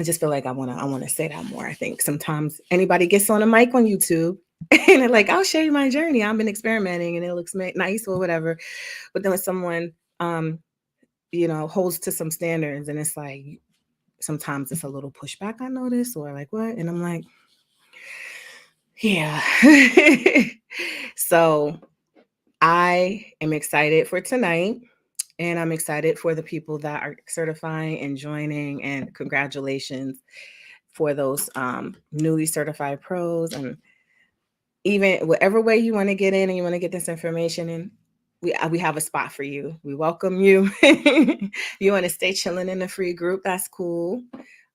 Speaker 1: just feel like I wanna say that more. I think sometimes anybody gets on a mic on YouTube and they're like, I'll show you my journey. I've been experimenting and it looks nice or whatever. But then when someone holds to some standards and it's like sometimes it's a little pushback I notice or like what? And I'm like, yeah. So I am excited for tonight. And I'm excited for the people that are certifying and joining. And congratulations for those newly certified pros. And even whatever way you want to get in and you want to get this information in, we have a spot for you. We welcome you. You want to stay chilling in the free group, that's cool.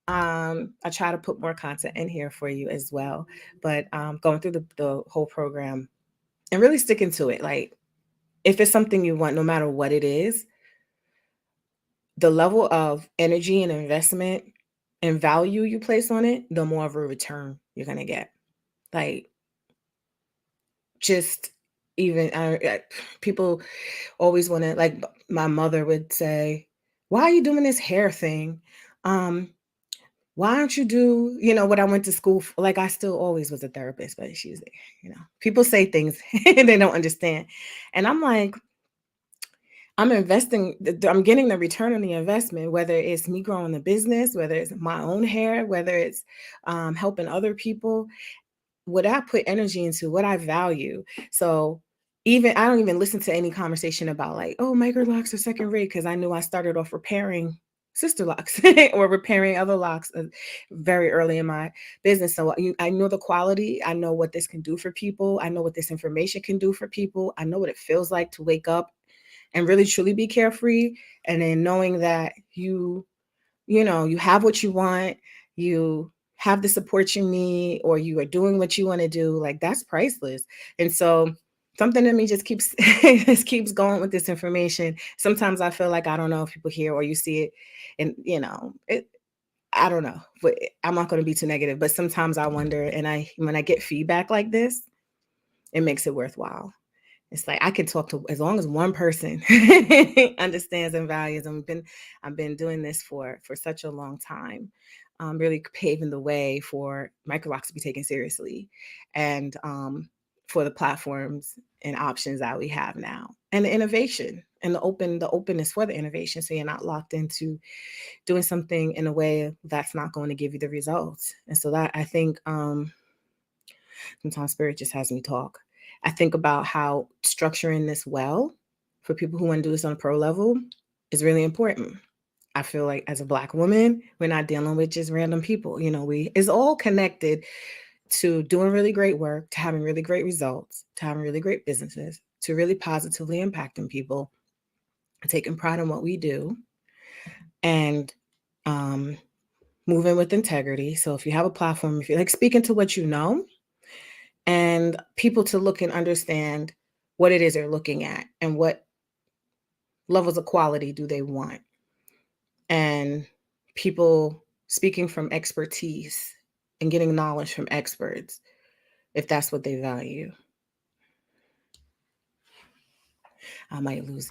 Speaker 1: I try to put more content in here for you as well. But going through the whole program and really sticking to it. Like if it's something you want, no matter what it is, the level of energy and investment and value you place on it, the more of a return you're going to get. Like just even people always want to, like my mother would say, why are you doing this hair thing? Why don't you do, what I went to school for? Like I still always was a therapist, but she's, people say things they don't understand. And I'm like, I'm investing, I'm getting the return on the investment, whether it's me growing the business, whether it's my own hair, whether it's helping other people, what I put energy into, what I value. So even I don't even listen to any conversation about like, oh, micro locks are second rate because I knew I started off repairing sister locks or repairing other locks very early in my business. So I know the quality. I know what this can do for people. I know what this information can do for people. I know what it feels like to wake up and really truly be carefree. And then knowing that you have what you want, you have the support you need, or you are doing what you want to do, like that's priceless. And so something in me just keeps just keeps going with this information. Sometimes I feel like I don't know if people hear or you see it, and I don't know, but I'm not going to be too negative. But sometimes I wonder, and when I get feedback like this, it makes it worthwhile. It's like I can talk to as long as one person understands and values. I've been doing this for such a long time, really paving the way for microlocks to be taken seriously, and for the platforms and options that we have now, and the innovation and the openness for the innovation. So you're not locked into doing something in a way that's not going to give you the results. And so that I think sometimes spirit just has me talk. I think about how structuring this well for people who want to do this on a pro level is really important. I feel like as a Black woman, we're not dealing with just random people. It's all connected to doing really great work, to having really great results, to having really great businesses, to really positively impacting people, taking pride in what we do, and moving with integrity. So if you have a platform, if you're like speaking to what you know, and people to look and understand what it is they're looking at and what levels of quality do they want. And people speaking from expertise and getting knowledge from experts, if that's what they value. I might lose.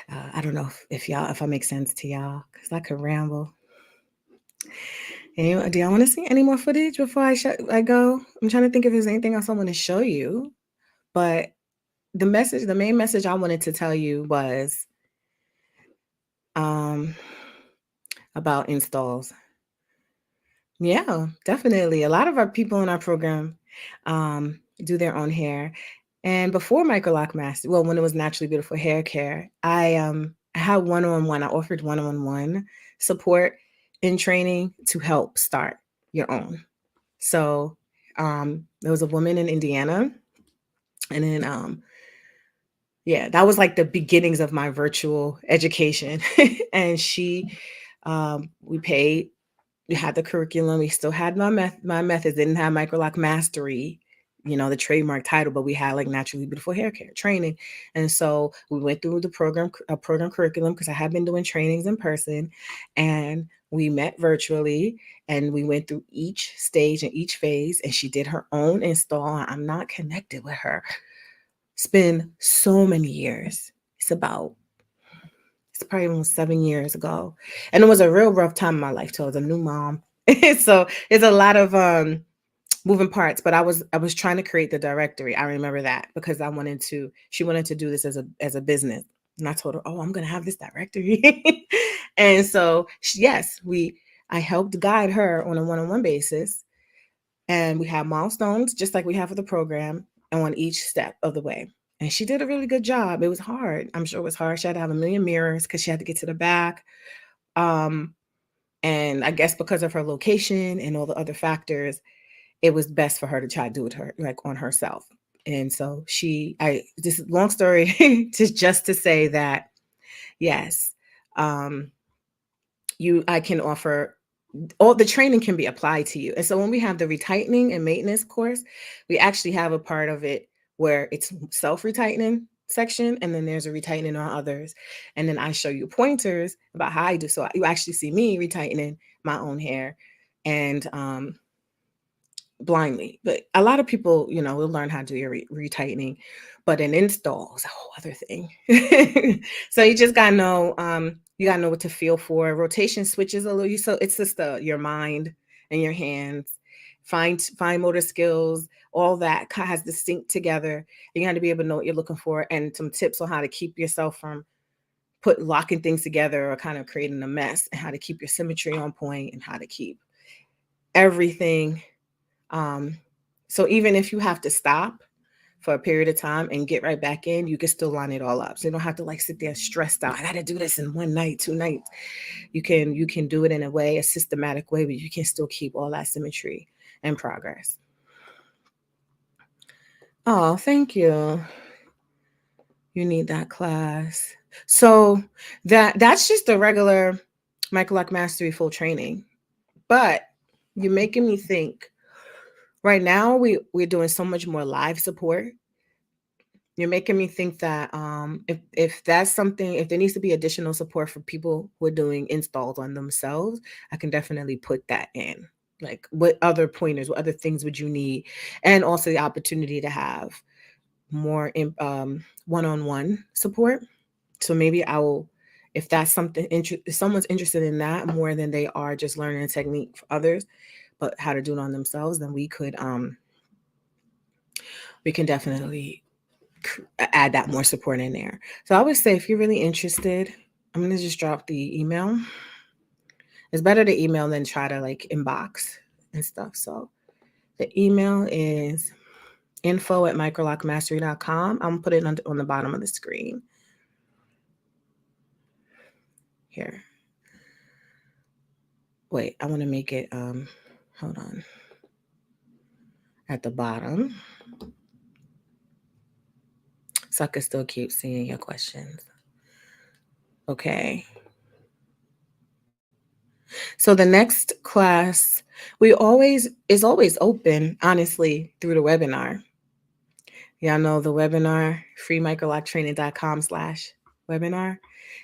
Speaker 1: I don't know if I make sense to y'all, because I could ramble. Anyway, do y'all want to see any more footage before I go? I'm trying to think if there's anything else I want to show you. But the main message I wanted to tell you was about installs. Yeah, definitely. A lot of our people in our program do their own hair. And before Microlock Master, well, when it was Naturally Beautiful Hair Care, I had one-on-one. I offered one-on-one support in training to help start your own. So there was a woman in Indiana, and then yeah, that was like the beginnings of my virtual education. And we paid, we had the curriculum, we still had my methods, didn't have Microlock Mastery, the trademark title, but we had like Naturally Beautiful Hair Care training. And so we went through the program curriculum, because I had been doing trainings in person, and we met virtually, and we went through each stage and each phase, and she did her own install. I'm not connected with her. It's been so many years. It's probably almost 7 years ago. And it was a real rough time in my life too. I was a new mom. So it's a lot of moving parts, but I was trying to create the directory. I remember that, because she wanted to do this as a business. And I told her, "Oh, I'm gonna have this directory." And so yes, I helped guide her on a one-on-one basis. And we have milestones, just like we have for the program, on each step of the way. And she did a really good job. It was hard. I'm sure it was hard. She had to have a million mirrors, because she had to get to the back. Um, and I guess because of her location and all the other factors, it was best for her to try to do it like on herself. And so this long story, just to say that, yes, um, I can offer, all the training can be applied to you. And so when we have the retightening and maintenance course, we actually have a part of it where it's self-retightening section, and then there's a retightening on others. And then I show you pointers about how I do. So you actually see me retightening my own hair, and blindly. But a lot of people, will learn how to do your retightening, but an install is a whole other thing. So you just gotta know, you gotta know what to feel for. Rotation switches a little. So it's just your mind and your hands, fine motor skills, all that has to sync together. You got to be able to know what you're looking for, and some tips on how to keep yourself from locking things together or kind of creating a mess, and how to keep your symmetry on point, and how to keep everything. So even if you have to stop for a period of time and get right back in, you can still line it all up. So you don't have to like sit there stressed out. I got to do this in one night, 2 nights. You can do it in a systematic way, but you can still keep all that symmetry and progress. Oh, thank you. You need that class. So that's just the regular Microlock Mastery full training. But you're making me think. Right now, we're doing so much more live support. You're making me think that if that's something, if there needs to be additional support for people who are doing installs on themselves, I can definitely put that in. Like, what other pointers, what other things would you need? And also the opportunity to have more one-on-one support. So maybe if that's something, if someone's interested in that more than they are just learning a technique for others, but how to do it on themselves, then we can definitely add that more support in there. So I would say, if you're really interested, I'm going to just drop the email. It's better to email than try to like inbox and stuff. So the email is info@microlockmastery.com. I'm going to put it on the bottom of the screen here. Wait, I want to make it, hold on, at the bottom, so I can still keep seeing your questions. Okay. So the next class is always open, honestly, through the webinar. Y'all know the webinar, freemicrolocktraining.com/webinar.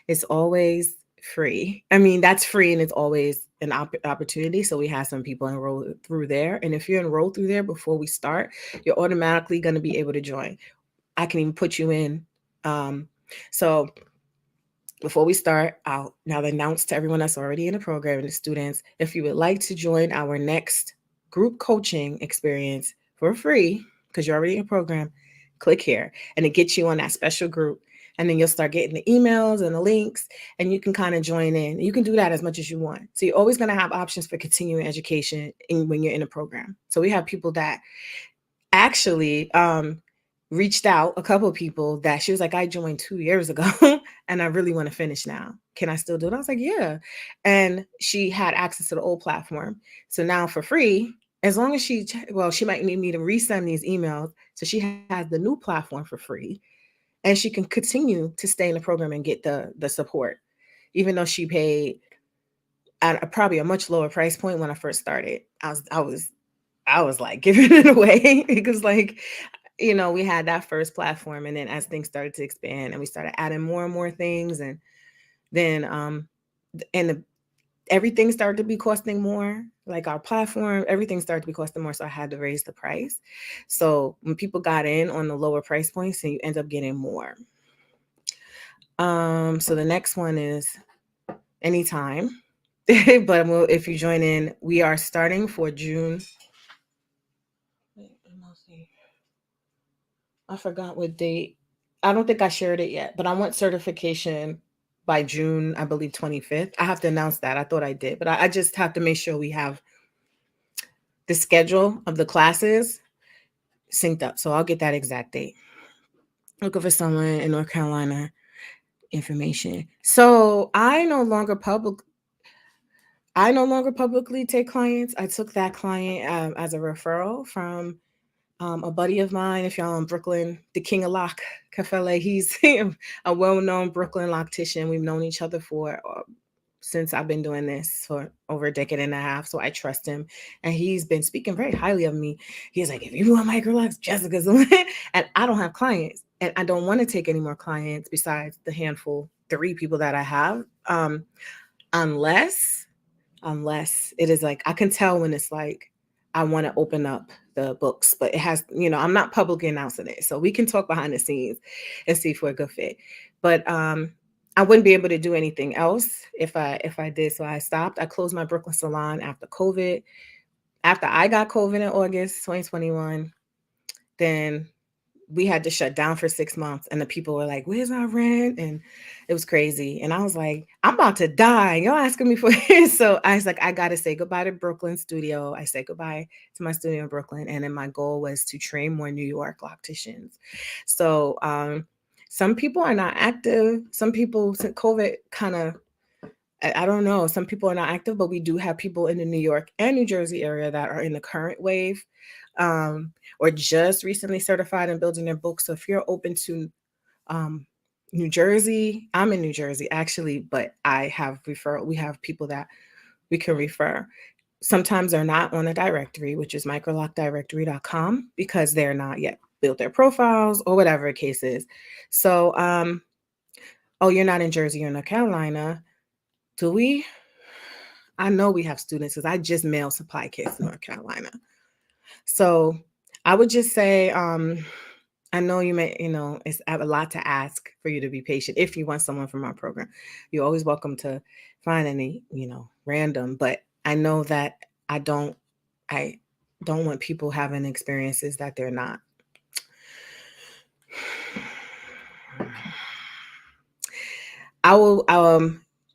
Speaker 1: It's always free. I mean, that's free, and it's always an opportunity. So we have some people enroll through there. And if you're enrolled through there before we start, you're automatically going to be able to join. I can even put you in. So before we start, I'll now announce to everyone that's already in the program and the students, if you would like to join our next group coaching experience for free, because you're already in a program, click here, and it gets you on that special group And then you'll start getting the emails and the links, and you can kind of join in. You can do that as much as you want. So you're always going to have options for continuing education when you're in a program. So we have people that actually reached out, a couple of people that she was like, I joined 2 years ago and I really want to finish now. Can I still do it? I was like, yeah. And she had access to the old platform. So now for free, as long as she might need me to resend these emails. So she has the new platform for free, and she can continue to stay in the program and get the support, even though she paid at probably a much lower price point when I first started. I was like giving it away because like, we had that first platform, and then as things started to expand and we started adding more and more things, and then everything started to be costing more, like our platform, everything started to be costing more, so I had to raise the price. So when people got in on the lower price points, and you end up getting more. So the next one is anytime. But if you join in, we are starting for June. I forgot what date. I don't think I shared it yet, but I want certification by June, I believe 25th. I have to announce that. I thought I did, but I just have to make sure we have the schedule of the classes synced up. So I'll get that exact date. Looking for someone in North Carolina information. So I no longer publicly take clients. I took that client as a referral from a buddy of mine. If y'all in Brooklyn, the King of Lock, Kafele, he's a well-known Brooklyn loctician. We've known each other since I've been doing this for over a decade and a half. So I trust him. And he's been speaking very highly of me. He's like, if you want microlocks, Jessica's the one. And I don't have clients. And I don't want to take any more clients besides the handful, 3 people that I have. Unless it is like, I can tell when it's like, I want to open up the books, but it has, I'm not publicly announcing it. So we can talk behind the scenes and see if we're a good fit. But I wouldn't be able to do anything else if I did. So I stopped. I closed my Brooklyn salon after COVID. After I got COVID in August 2021, then we had to shut down for 6 months, and the people were like, where's our rent? And it was crazy. And I was like, I'm about to die. Y'all asking me for it. So I was like, I got to say goodbye to Brooklyn studio. I said goodbye to my studio in Brooklyn. And then my goal was to train more New York locticians. So some people are not active. Some people, since COVID kind of, I don't know, some people are not active, but we do have people in the New York and New Jersey area that are in the current wave, or just recently certified and building their books. So if you're open to New Jersey, I'm in New Jersey actually, but I have we have people that we can refer. Sometimes they're not on a directory, which is microlockdirectory.com, because they're not yet built their profiles or whatever the case is. So, oh, you're not in Jersey, you're in North Carolina. Do we? I know we have students because I just mail supply kits in North Carolina. So I would just say, I know you may, it's I have a lot to ask for you to be patient. If you want someone from our program, you're always welcome to find any, random. But I know that I don't want people having experiences that they're not. I will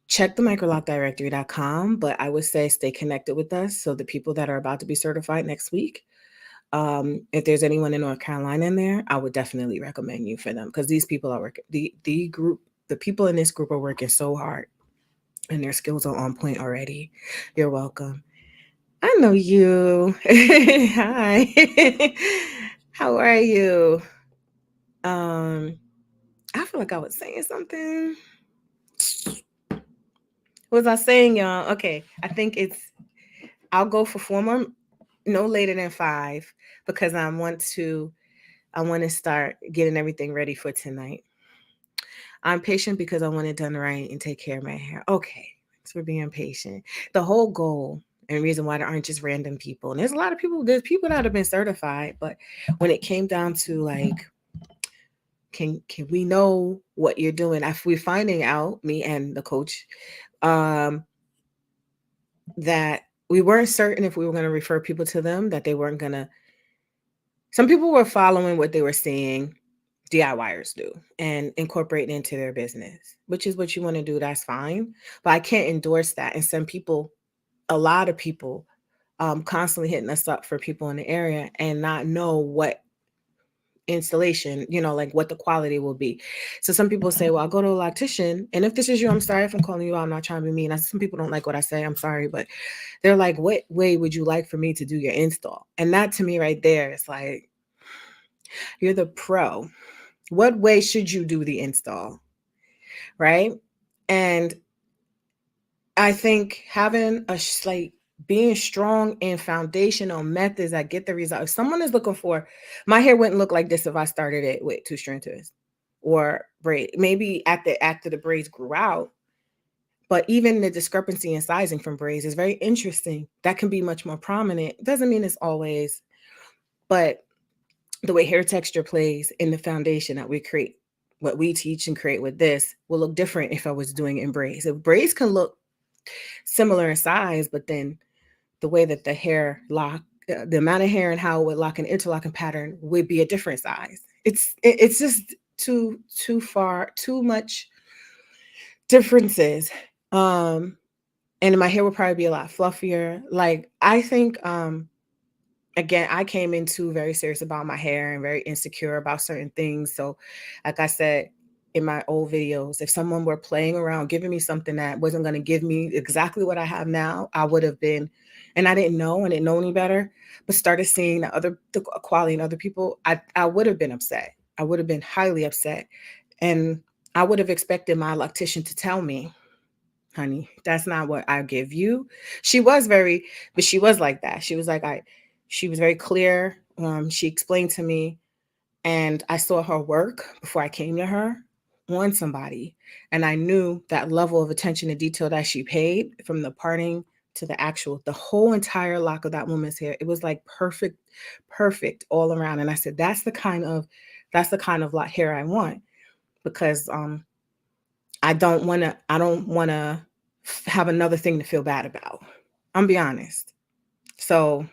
Speaker 1: check the microlockdirectory.com, but I would say stay connected with us. So the people that are about to be certified next week, if there's anyone in North Carolina in there, I would definitely recommend you for them, because these people are working. The people in this group are working so hard, and their skills are on point already. You're welcome. I know you. Hi. How are you? I feel like I was saying something. What was I saying, y'all? Okay, I think I'll go for 4 more, no later than 5, because I want to start getting everything ready for tonight. I'm patient because I want it done right and take care of my hair. Okay, thanks for being patient. The whole goal and reason why there aren't just random people, and there's people that have been certified, but when it came down to like, can we know what you're doing? If we're finding out, me and the coach, that we weren't certain if we were going to refer people to them, that they weren't going to. Some people were following what they were seeing. DIYers do and incorporate it into their business, which is what you want to do. That's fine. But I can't endorse that. And some people, a lot of people, constantly hitting us up for people in the area and not know what installation, like what the quality will be. So some people say, well, I'll go to a loctician. And if this is you, I'm sorry if I'm calling you out. I'm not trying to be mean. Some people don't like what I say. I'm sorry. But they're like, what way would you like for me to do your install? And that to me right there is like, you're the pro. What way should you do the install? Right. And I think having being strong in foundational methods that get the result. If someone is looking for, my hair wouldn't look like this if I started it with two-strand twists or braid. Maybe after the braids grew out, but even the discrepancy in sizing from braids is very interesting. That can be much more prominent. Doesn't mean it's always, but the way hair texture plays in the foundation that we create, what we teach and create with this will look different if I was doing it in braids. If braids can look similar in size, but then the way that the hair lock, the amount of hair and how it would lock and interlocking pattern would be a different size. It's just too much differences. And my hair would probably be a lot fluffier. Like I think, again, I came into very serious about my hair and very insecure about certain things. So, like I said in my old videos, if someone were playing around, giving me something that wasn't going to give me exactly what I have now, I would have been, and I didn't know any better, but started seeing the quality in other people, I would have been upset. I would have been highly upset. And I would have expected my loctician to tell me, honey, that's not what I give you. But she was like that. She was like, she was very clear. She explained to me, and I saw her work before I came to her on somebody. And I knew that level of attention to detail that she paid, from the parting to the whole entire lock of that woman's hair. It was like perfect all around. And I said, that's the kind of hair I want, because I don't want to have another thing to feel bad about. I'm be honest. So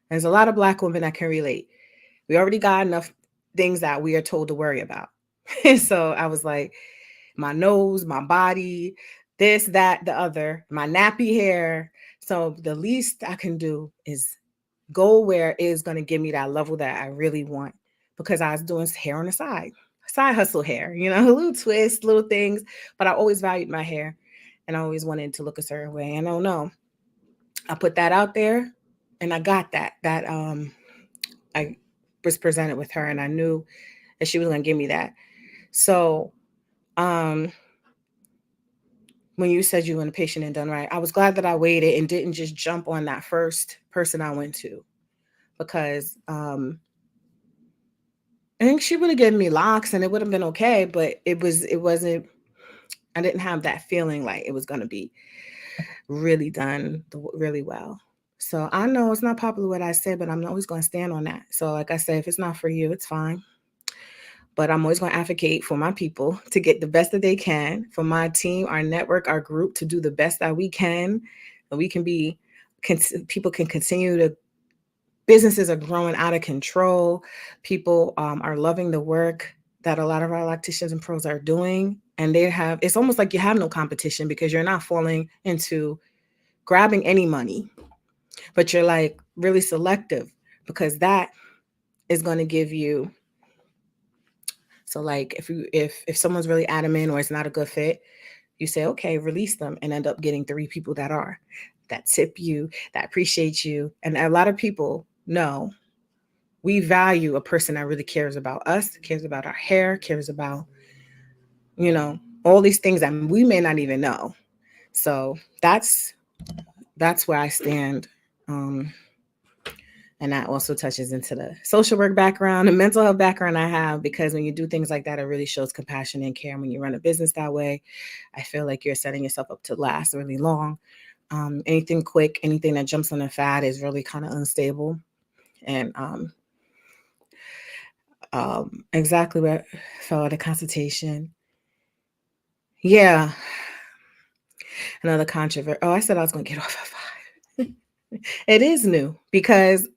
Speaker 1: there's a lot of Black women that can relate. We already got enough things that we are told to worry about. So I was like, my nose, my body, this, that, the other, my nappy hair. So the least I can do is go where it is going to give me that level that I really want, because I was doing hair on the side hustle hair, little twists, little things. But I always valued my hair and I always wanted to look a certain way. I don't know. I put that out there and I got that. I was presented with her and I knew that she was going to give me that. So, when you said you were a patient and done right, I was glad that I waited and didn't just jump on that first person I went to, because I think she would have given me locks and it would have been okay, but it wasn't, I didn't have that feeling like it was going to be really done really well. So I know it's not popular what I said, but I'm always going to stand on that. So like I said, if it's not for you, it's fine. But I'm always going to advocate for my people to get the best that they can, for my team, our network, our group to do the best that we can. And we can people can continue to, businesses are growing out of control. People are loving the work that a lot of our locticians and pros are doing. And it's almost like you have no competition, because you're not falling into grabbing any money, but you're like really selective, because that is going to give you. So like if someone's really adamant or it's not a good fit, you say, okay, release them, and end up getting 3 people that tip you, that appreciate you. And a lot of people know we value a person that really cares about us, cares about our hair, cares about, all these things that we may not even know. So that's where I stand. And that also touches into the social work background and mental health background I have, because when you do things like that, it really shows compassion and care. When you run a business that way, I feel like you're setting yourself up to last really long. Anything quick, anything that jumps on a fad is really kind of unstable. And exactly where I fell at a consultation. Yeah. Another controversy. Oh, I said I was going to get off at 5. It is new, because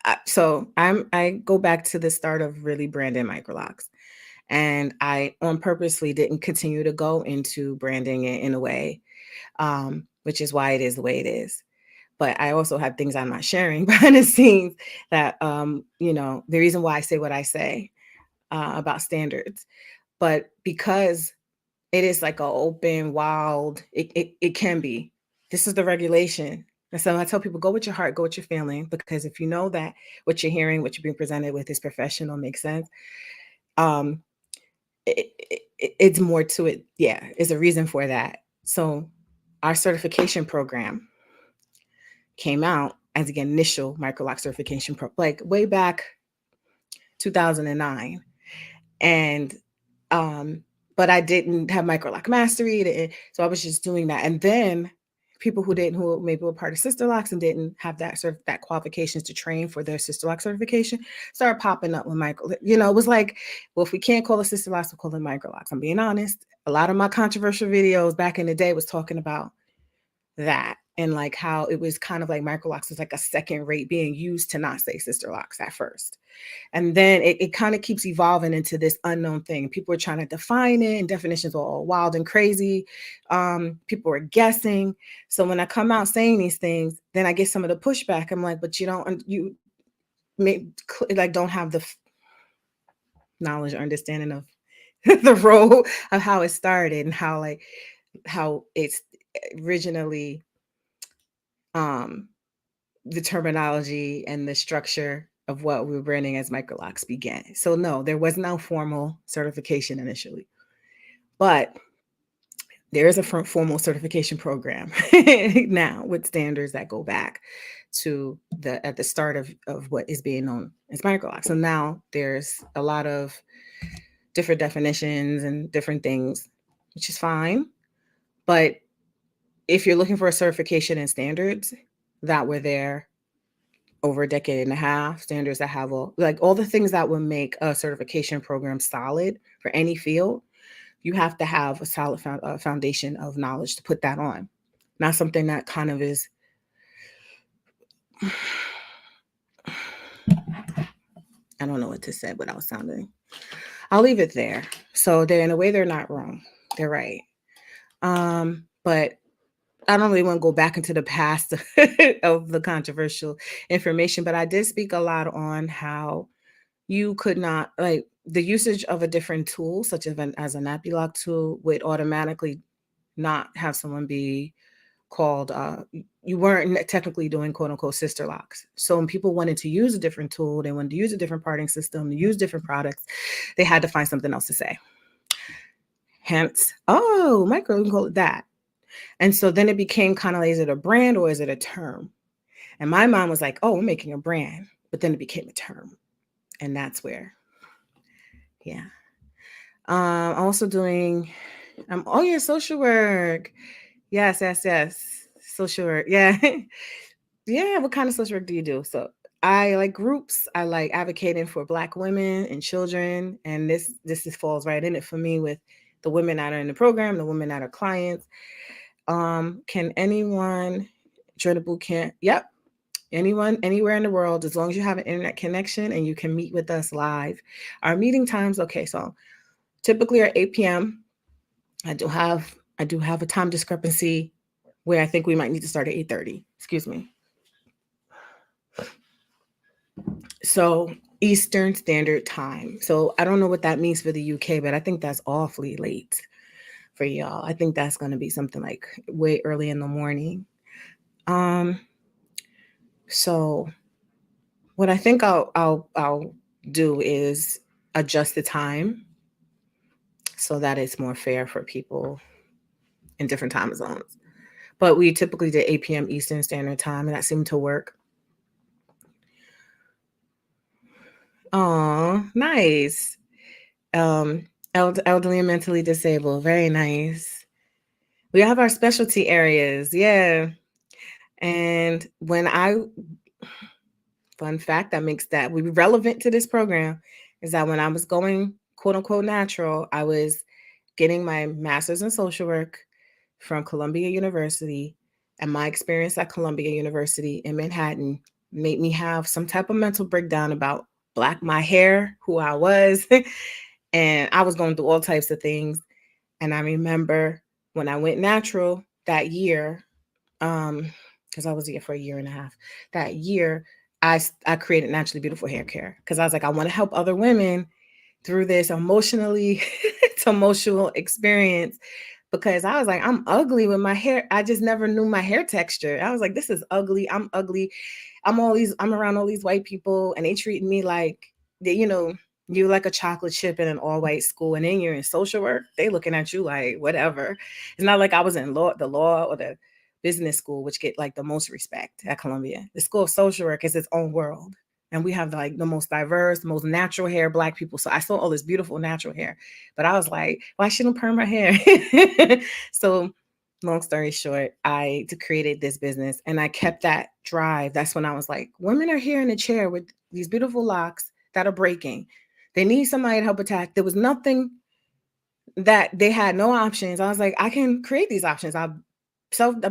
Speaker 1: I go back to the start of really branding Microlox. And I on purposely didn't continue to go into branding it in a way, which is why it is the way it is. But I also have things I'm not sharing behind the scenes that, the reason why I say what I say about standards. But because it is like a open, wild, it can be. This is the regulation. And so I tell people, go with your heart, go with your feeling, because if you know that what you're hearing, what you're being presented with is professional, makes sense, um, it's more to it. Yeah, is a reason for that. So our certification program came out as the initial microlock certification like way back 2009. And but I didn't have microlock mastery, so I was just doing that. And then people who maybe were part of Sister Locks and didn't have that qualifications to train for their Sister Lock certification started popping up with micro. It was like, well, if we can't call it Sister Locks, we'll call it microlocks. I'm being honest. A lot of my controversial videos back in the day was talking about that, and like how it was kind of like microlocks was like a second rate being used to not say Sister Locks at first. And then it kind of keeps evolving into this unknown thing. People are trying to define it, and definitions are all wild and crazy. People are guessing. So when I come out saying these things, then I get some of the pushback. I'm like, but you don't have the knowledge or understanding of the role of how it started and how it's originally the terminology and the structure of what we were branding as microlocks began. So no, there was no formal certification initially, but there is a formal certification program now with standards that go back to at the start of what is being known as microlocks. So now there's a lot of different definitions and different things, which is fine. But if you're looking for a certification and standards that were there over a decade and a half, standards that have all the things that would make a certification program solid for any field, you have to have a solid foundation of knowledge to put that on. Not something that kind of is, I don't know what to say without sounding, I'll leave it there. So in a way, they're not wrong. They're right. But I don't really want to go back into the past of the controversial information, but I did speak a lot on how you could not, like, the usage of a different tool, such as a NappyLock tool, would automatically not have someone be called, you weren't technically doing quote unquote sister locks. So when people wanted to use a different tool, they wanted to use a different parting system, use different products, they had to find something else to say. Hence, micro, we can call it that. And so then it became kind of like, is it a brand or is it a term? And my mom was like, oh, we're making a brand. But then it became a term. And that's where, yeah. I'm also doing, social work. Yes. Social work. Yeah. Yeah. What kind of social work do you do? So I like groups. I like advocating for Black women and children. And this falls right in it for me with the women that are in the program, the women that are clients. Can anyone join a boot camp? Yep. Anyone, anywhere in the world, as long as you have an internet connection and you can meet with us live. Our meeting times, okay, so typically are 8 p.m. I do have a time discrepancy where I think we might need to start at 8:30. Excuse me. So Eastern Standard Time. So I don't know what that means for the UK, but I think that's awfully late for y'all. I think that's going to be something like way early in the morning. So what I think I'll do is adjust the time so that it's more fair for people in different time zones. But we typically did 8 p.m. Eastern Standard Time, and that seemed to work. Oh, nice. Elderly and mentally disabled. Very nice. We have our specialty areas. Yeah. And fun fact that makes that would be relevant to this program is that when I was going quote unquote natural, I was getting my master's in social work from Columbia University. And my experience at Columbia University in Manhattan made me have some type of mental breakdown about my hair, who I was, And I was going through all types of things. And I remember when I went natural that year, because I was here for a year and a half, that year, I created Naturally Beautiful Hair Care because I was like, I want to help other women through this emotionally tumultuous experience, because I was like, I'm ugly with my hair. I just never knew my hair texture. I was like, this is ugly. I'm ugly. I'm around all these white people and they treat me like they, you're like a chocolate chip in an all white school. And then you're in social work. They looking at you like whatever. It's not like I was in the law or the business school, which get like the most respect at Columbia. The School of Social Work is its own world. And we have like the most diverse, the most natural hair Black people. So I saw all this beautiful natural hair, but I was like, why shouldn't I perm my hair? So long story short, I created this business and I kept that drive. That's when I was like, women are here in a chair with these beautiful locks that are breaking. They need somebody to help attack. There was nothing that they had, no options. I was like, I can create these options. I've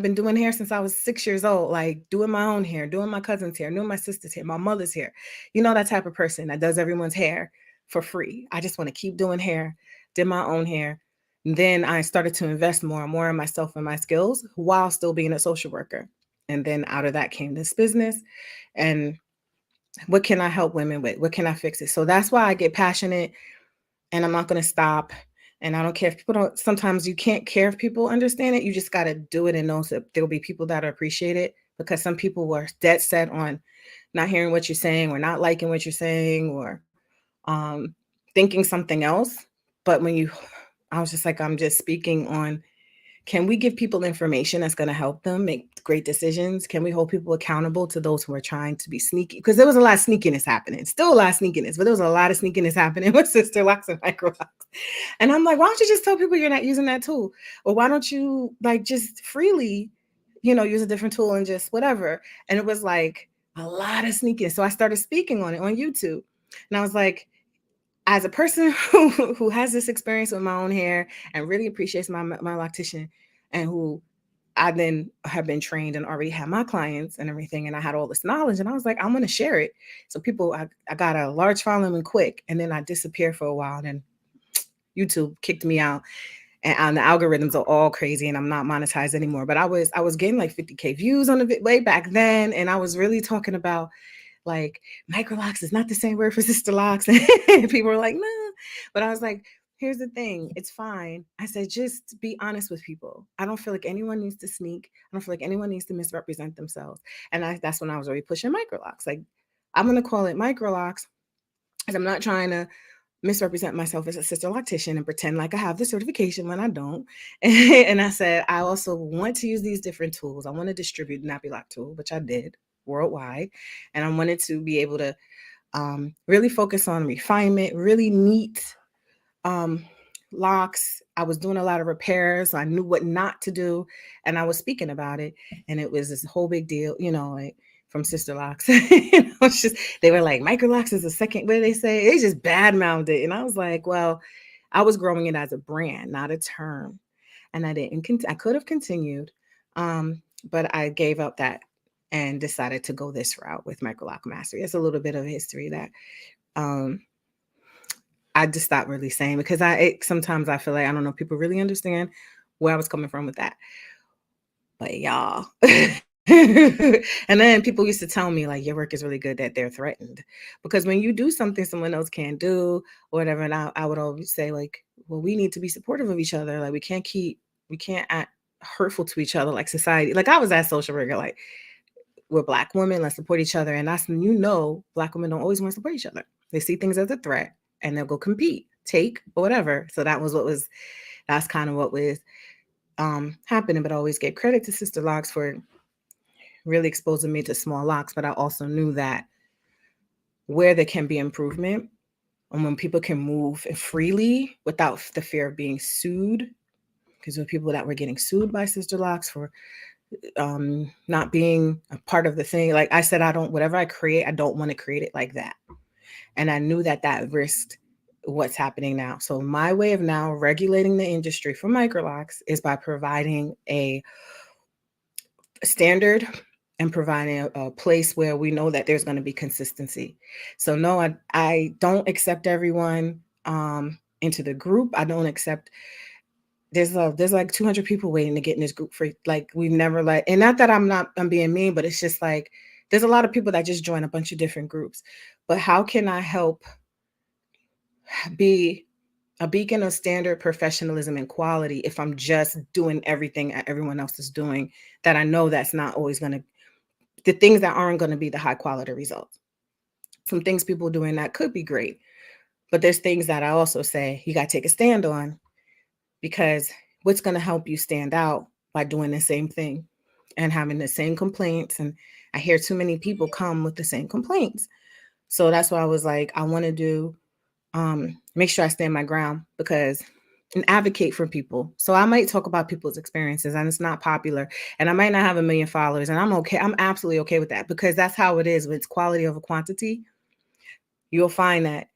Speaker 1: been doing hair since I was 6 years old, like doing my own hair, doing my cousin's hair, doing my sister's hair, my mother's hair. That type of person that does everyone's hair for free. I just want to keep doing hair, did my own hair. Then I started to invest more and more in myself and my skills while still being a social worker. And then out of that came this business. And what can I help women with? What can I fix it? So that's why I get passionate and I'm not going to stop. And I don't care if people don't, sometimes you can't care if people understand it. You just got to do it and know that there'll be people that appreciate it, because some people were dead set on not hearing what you're saying or not liking what you're saying or thinking something else. But I was just like, I'm just speaking on, can we give people information that's going to help them make great decisions? Can we hold people accountable to those who are trying to be sneaky? Because there was a lot of sneakiness happening, still a lot of sneakiness, but there was a lot of sneakiness happening with Sister Locks and Micro Locks. And I'm like, why don't you just tell people you're not using that tool? Or why don't you like just freely, use a different tool and just whatever? And it was like a lot of sneakiness. So I started speaking on it on YouTube. And I was like, as a person who has this experience with my own hair and really appreciates my loctician, and who I then have been trained and already had my clients and everything, and I had all this knowledge, and I was like, I'm going to share it. So I got a large following quick, and then I disappeared for a while, and then YouTube kicked me out, and the algorithms are all crazy, and I'm not monetized anymore. But I was getting like 50K views on the way back then, and I was really talking about like microlocks is not the same word for sister locks. And people were like, nah. But I was like, here's the thing, it's fine. I said, just be honest with people. I don't feel like anyone needs to sneak. I don't feel like anyone needs to misrepresent themselves. And that's when I was already pushing microlocks. Like, I'm going to call it microlocks, because I'm not trying to misrepresent myself as a sister loctician and pretend like I have the certification when I don't. And I said, I also want to use these different tools. I want to distribute the Nappy Lock tool, which I did worldwide. And I wanted to be able to really focus on refinement, really neat locks. I was doing a lot of repairs. So I knew what not to do. And I was speaking about it. And it was this whole big deal, like from Sister Locks. They were like, Micro Locks is the second, what do they say? They just bad mouthed it. And I was like, well, I was growing it as a brand, not a term. And I didn't, I could have continued, but I gave up that and decided to go this route with Micro Lock Mastery. It's a little bit of history that I just stopped really saying, because sometimes I feel like I don't know if people really understand where I was coming from with that. But y'all. And then people used to tell me like, your work is really good, that they're threatened, because when you do something someone else can't do or whatever, and I would always say like, well, we need to be supportive of each other. Like we can't act hurtful to each other like society. Like I was that social worker, like, we're Black women, let's support each other. And that's when Black women don't always want to support each other. They see things as a threat and they'll go compete, take, or whatever. So that's kind of what was happening. But I always get credit to Sister Locks for really exposing me to small locks. But I also knew that where there can be improvement, and when people can move freely without the fear of being sued, because there were people that were getting sued by Sister Locks for not being a part of the thing. Like I said, whatever I create, I don't want to create it like that. And I knew that risked what's happening now. So my way of now regulating the industry for microlocks is by providing a standard and providing a place where we know that there's going to be consistency. So no, I don't accept everyone. into the group. I don't accept. There's like 200 people waiting to get in this group for like we've never let. And not that I'm being mean, but it's just like there's a lot of people that just join a bunch of different groups. But how can I help be a beacon of standard professionalism and quality if I'm just doing everything everyone else is doing, that I know that's not always going to, the things that aren't going to be the high quality results. Some things people doing that could be great, but there's things that I also say you got to take a stand on, because what's going to help you stand out by doing the same thing and having the same complaints? And I hear too many people come with the same complaints. So that's why I was like, I want to do make sure I stand my ground, because and advocate for people. So I might talk about people's experiences, and it's not popular, and I might not have 1 million followers, and I'm okay. I'm absolutely okay with that, because that's how it is. With quality over quantity, you'll find that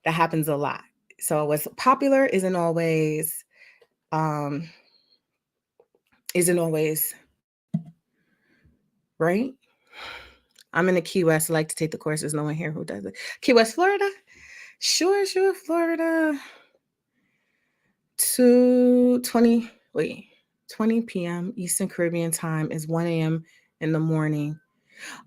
Speaker 1: that happens a lot. So what's popular um, isn't always right. I'm in the Key West. I like to take the courses. No one here who does it. Key West, Florida. Sure, Florida. 2:20. Wait, 20 p.m. Eastern Caribbean time is 1 a.m. in the morning.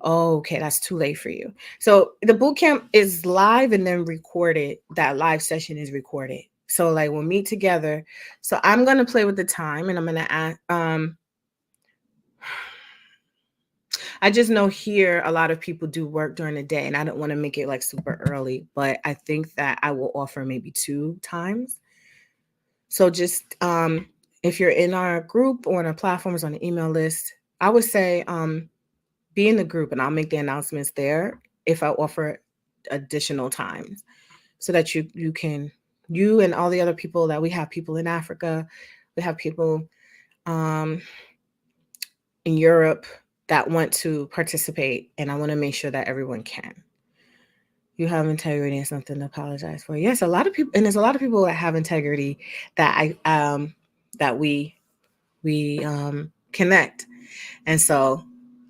Speaker 1: Oh, okay, that's too late for you. So the boot camp is live and then recorded. That live session is recorded. So like we'll meet together. So I'm gonna play with the time, and I'm gonna ask. I just know here a lot of people do work during the day, and I don't want to make it like super early, but I think that I will offer maybe 2 times. So just if you're in our group or on our platforms on the email list, I would say be in the group, and I'll make the announcements there if I offer additional times, so that you can, you and all the other people, that we have people in Africa, we have people in Europe that want to participate, and I want to make sure that everyone can. You have integrity and something to apologize for. Yes, a lot of people, and there's a lot of people that have integrity that that we connect. And so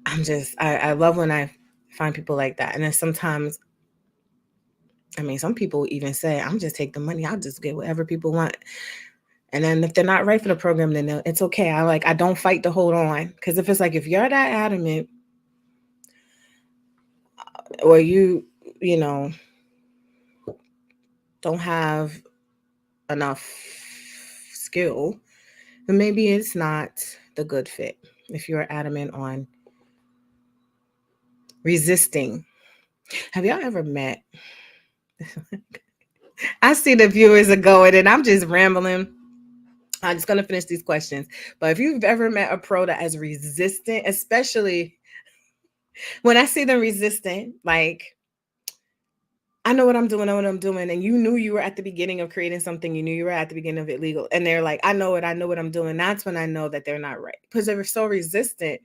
Speaker 1: I love when I find people like that. And then sometimes, I mean, some people even say, I'm just take the money. I'll just get whatever people want. And then if they're not right for the program, then it's okay. I don't fight to hold on. Because if it's like, if you're that adamant, or you know, don't have enough skill, then maybe it's not the good fit. If you're adamant on resisting. Have y'all ever met? I see the viewers are going, and I'm just rambling. I'm just going to finish these questions. But if you've ever met a pro that is resistant, especially when I see them resistant, like, I know what I'm doing, and you knew you were at the beginning of creating something, you knew you were at the beginning of it legal, and they're like, I know what I'm doing. That's when I know that they're not right, because they're so resistant.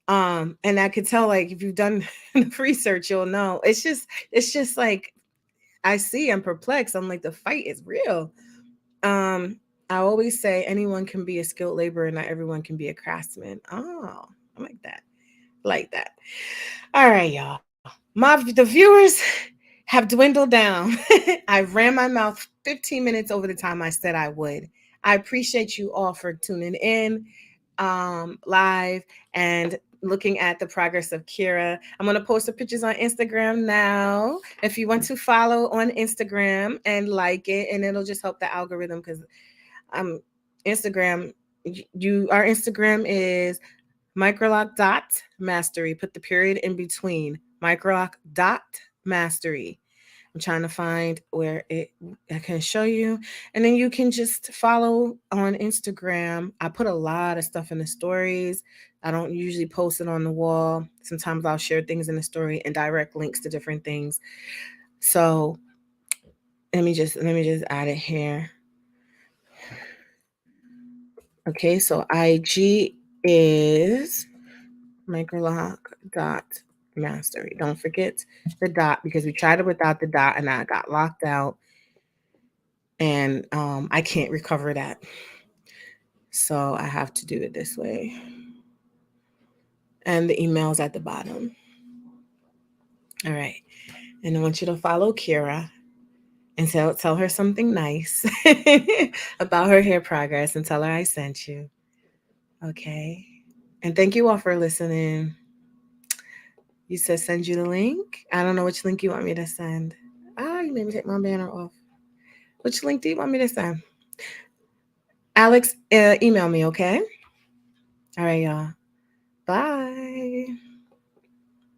Speaker 1: And I could tell, like, if you've done research, you'll know. It's just like, I see, I'm perplexed. I'm like, the fight is real. I always say anyone can be a skilled laborer, not everyone can be a craftsman. Oh, I like that. Like that. All right, y'all. The viewers have dwindled down. I ran my mouth 15 minutes over the time I said I would. I appreciate you all for tuning in live and looking at the progress of Kira. I'm going to post the pictures on Instagram now. If you want to follow on Instagram and like it, and it'll just help the algorithm, because Instagram, our Instagram is microlock.mastery. Put the period in between. Microlock.mastery. I'm trying to find where I can show you. And then you can just follow on Instagram. I put a lot of stuff in the stories. I don't usually post it on the wall. Sometimes I'll share things in the story and direct links to different things. So let me just add it here. Okay, so IG is microlock.mastery. Don't forget the dot, because we tried it without the dot and I got locked out, and I can't recover that. So I have to do it this way. And the email's at the bottom. All right. And I want you to follow Kira. and tell her something nice about her hair progress and tell her I sent you. Okay. And thank you all for listening. You said send you the link. I don't know which link you want me to send. You made me take my banner off. Which link do you want me to send? Alex, email me, okay? All right, y'all. Bye.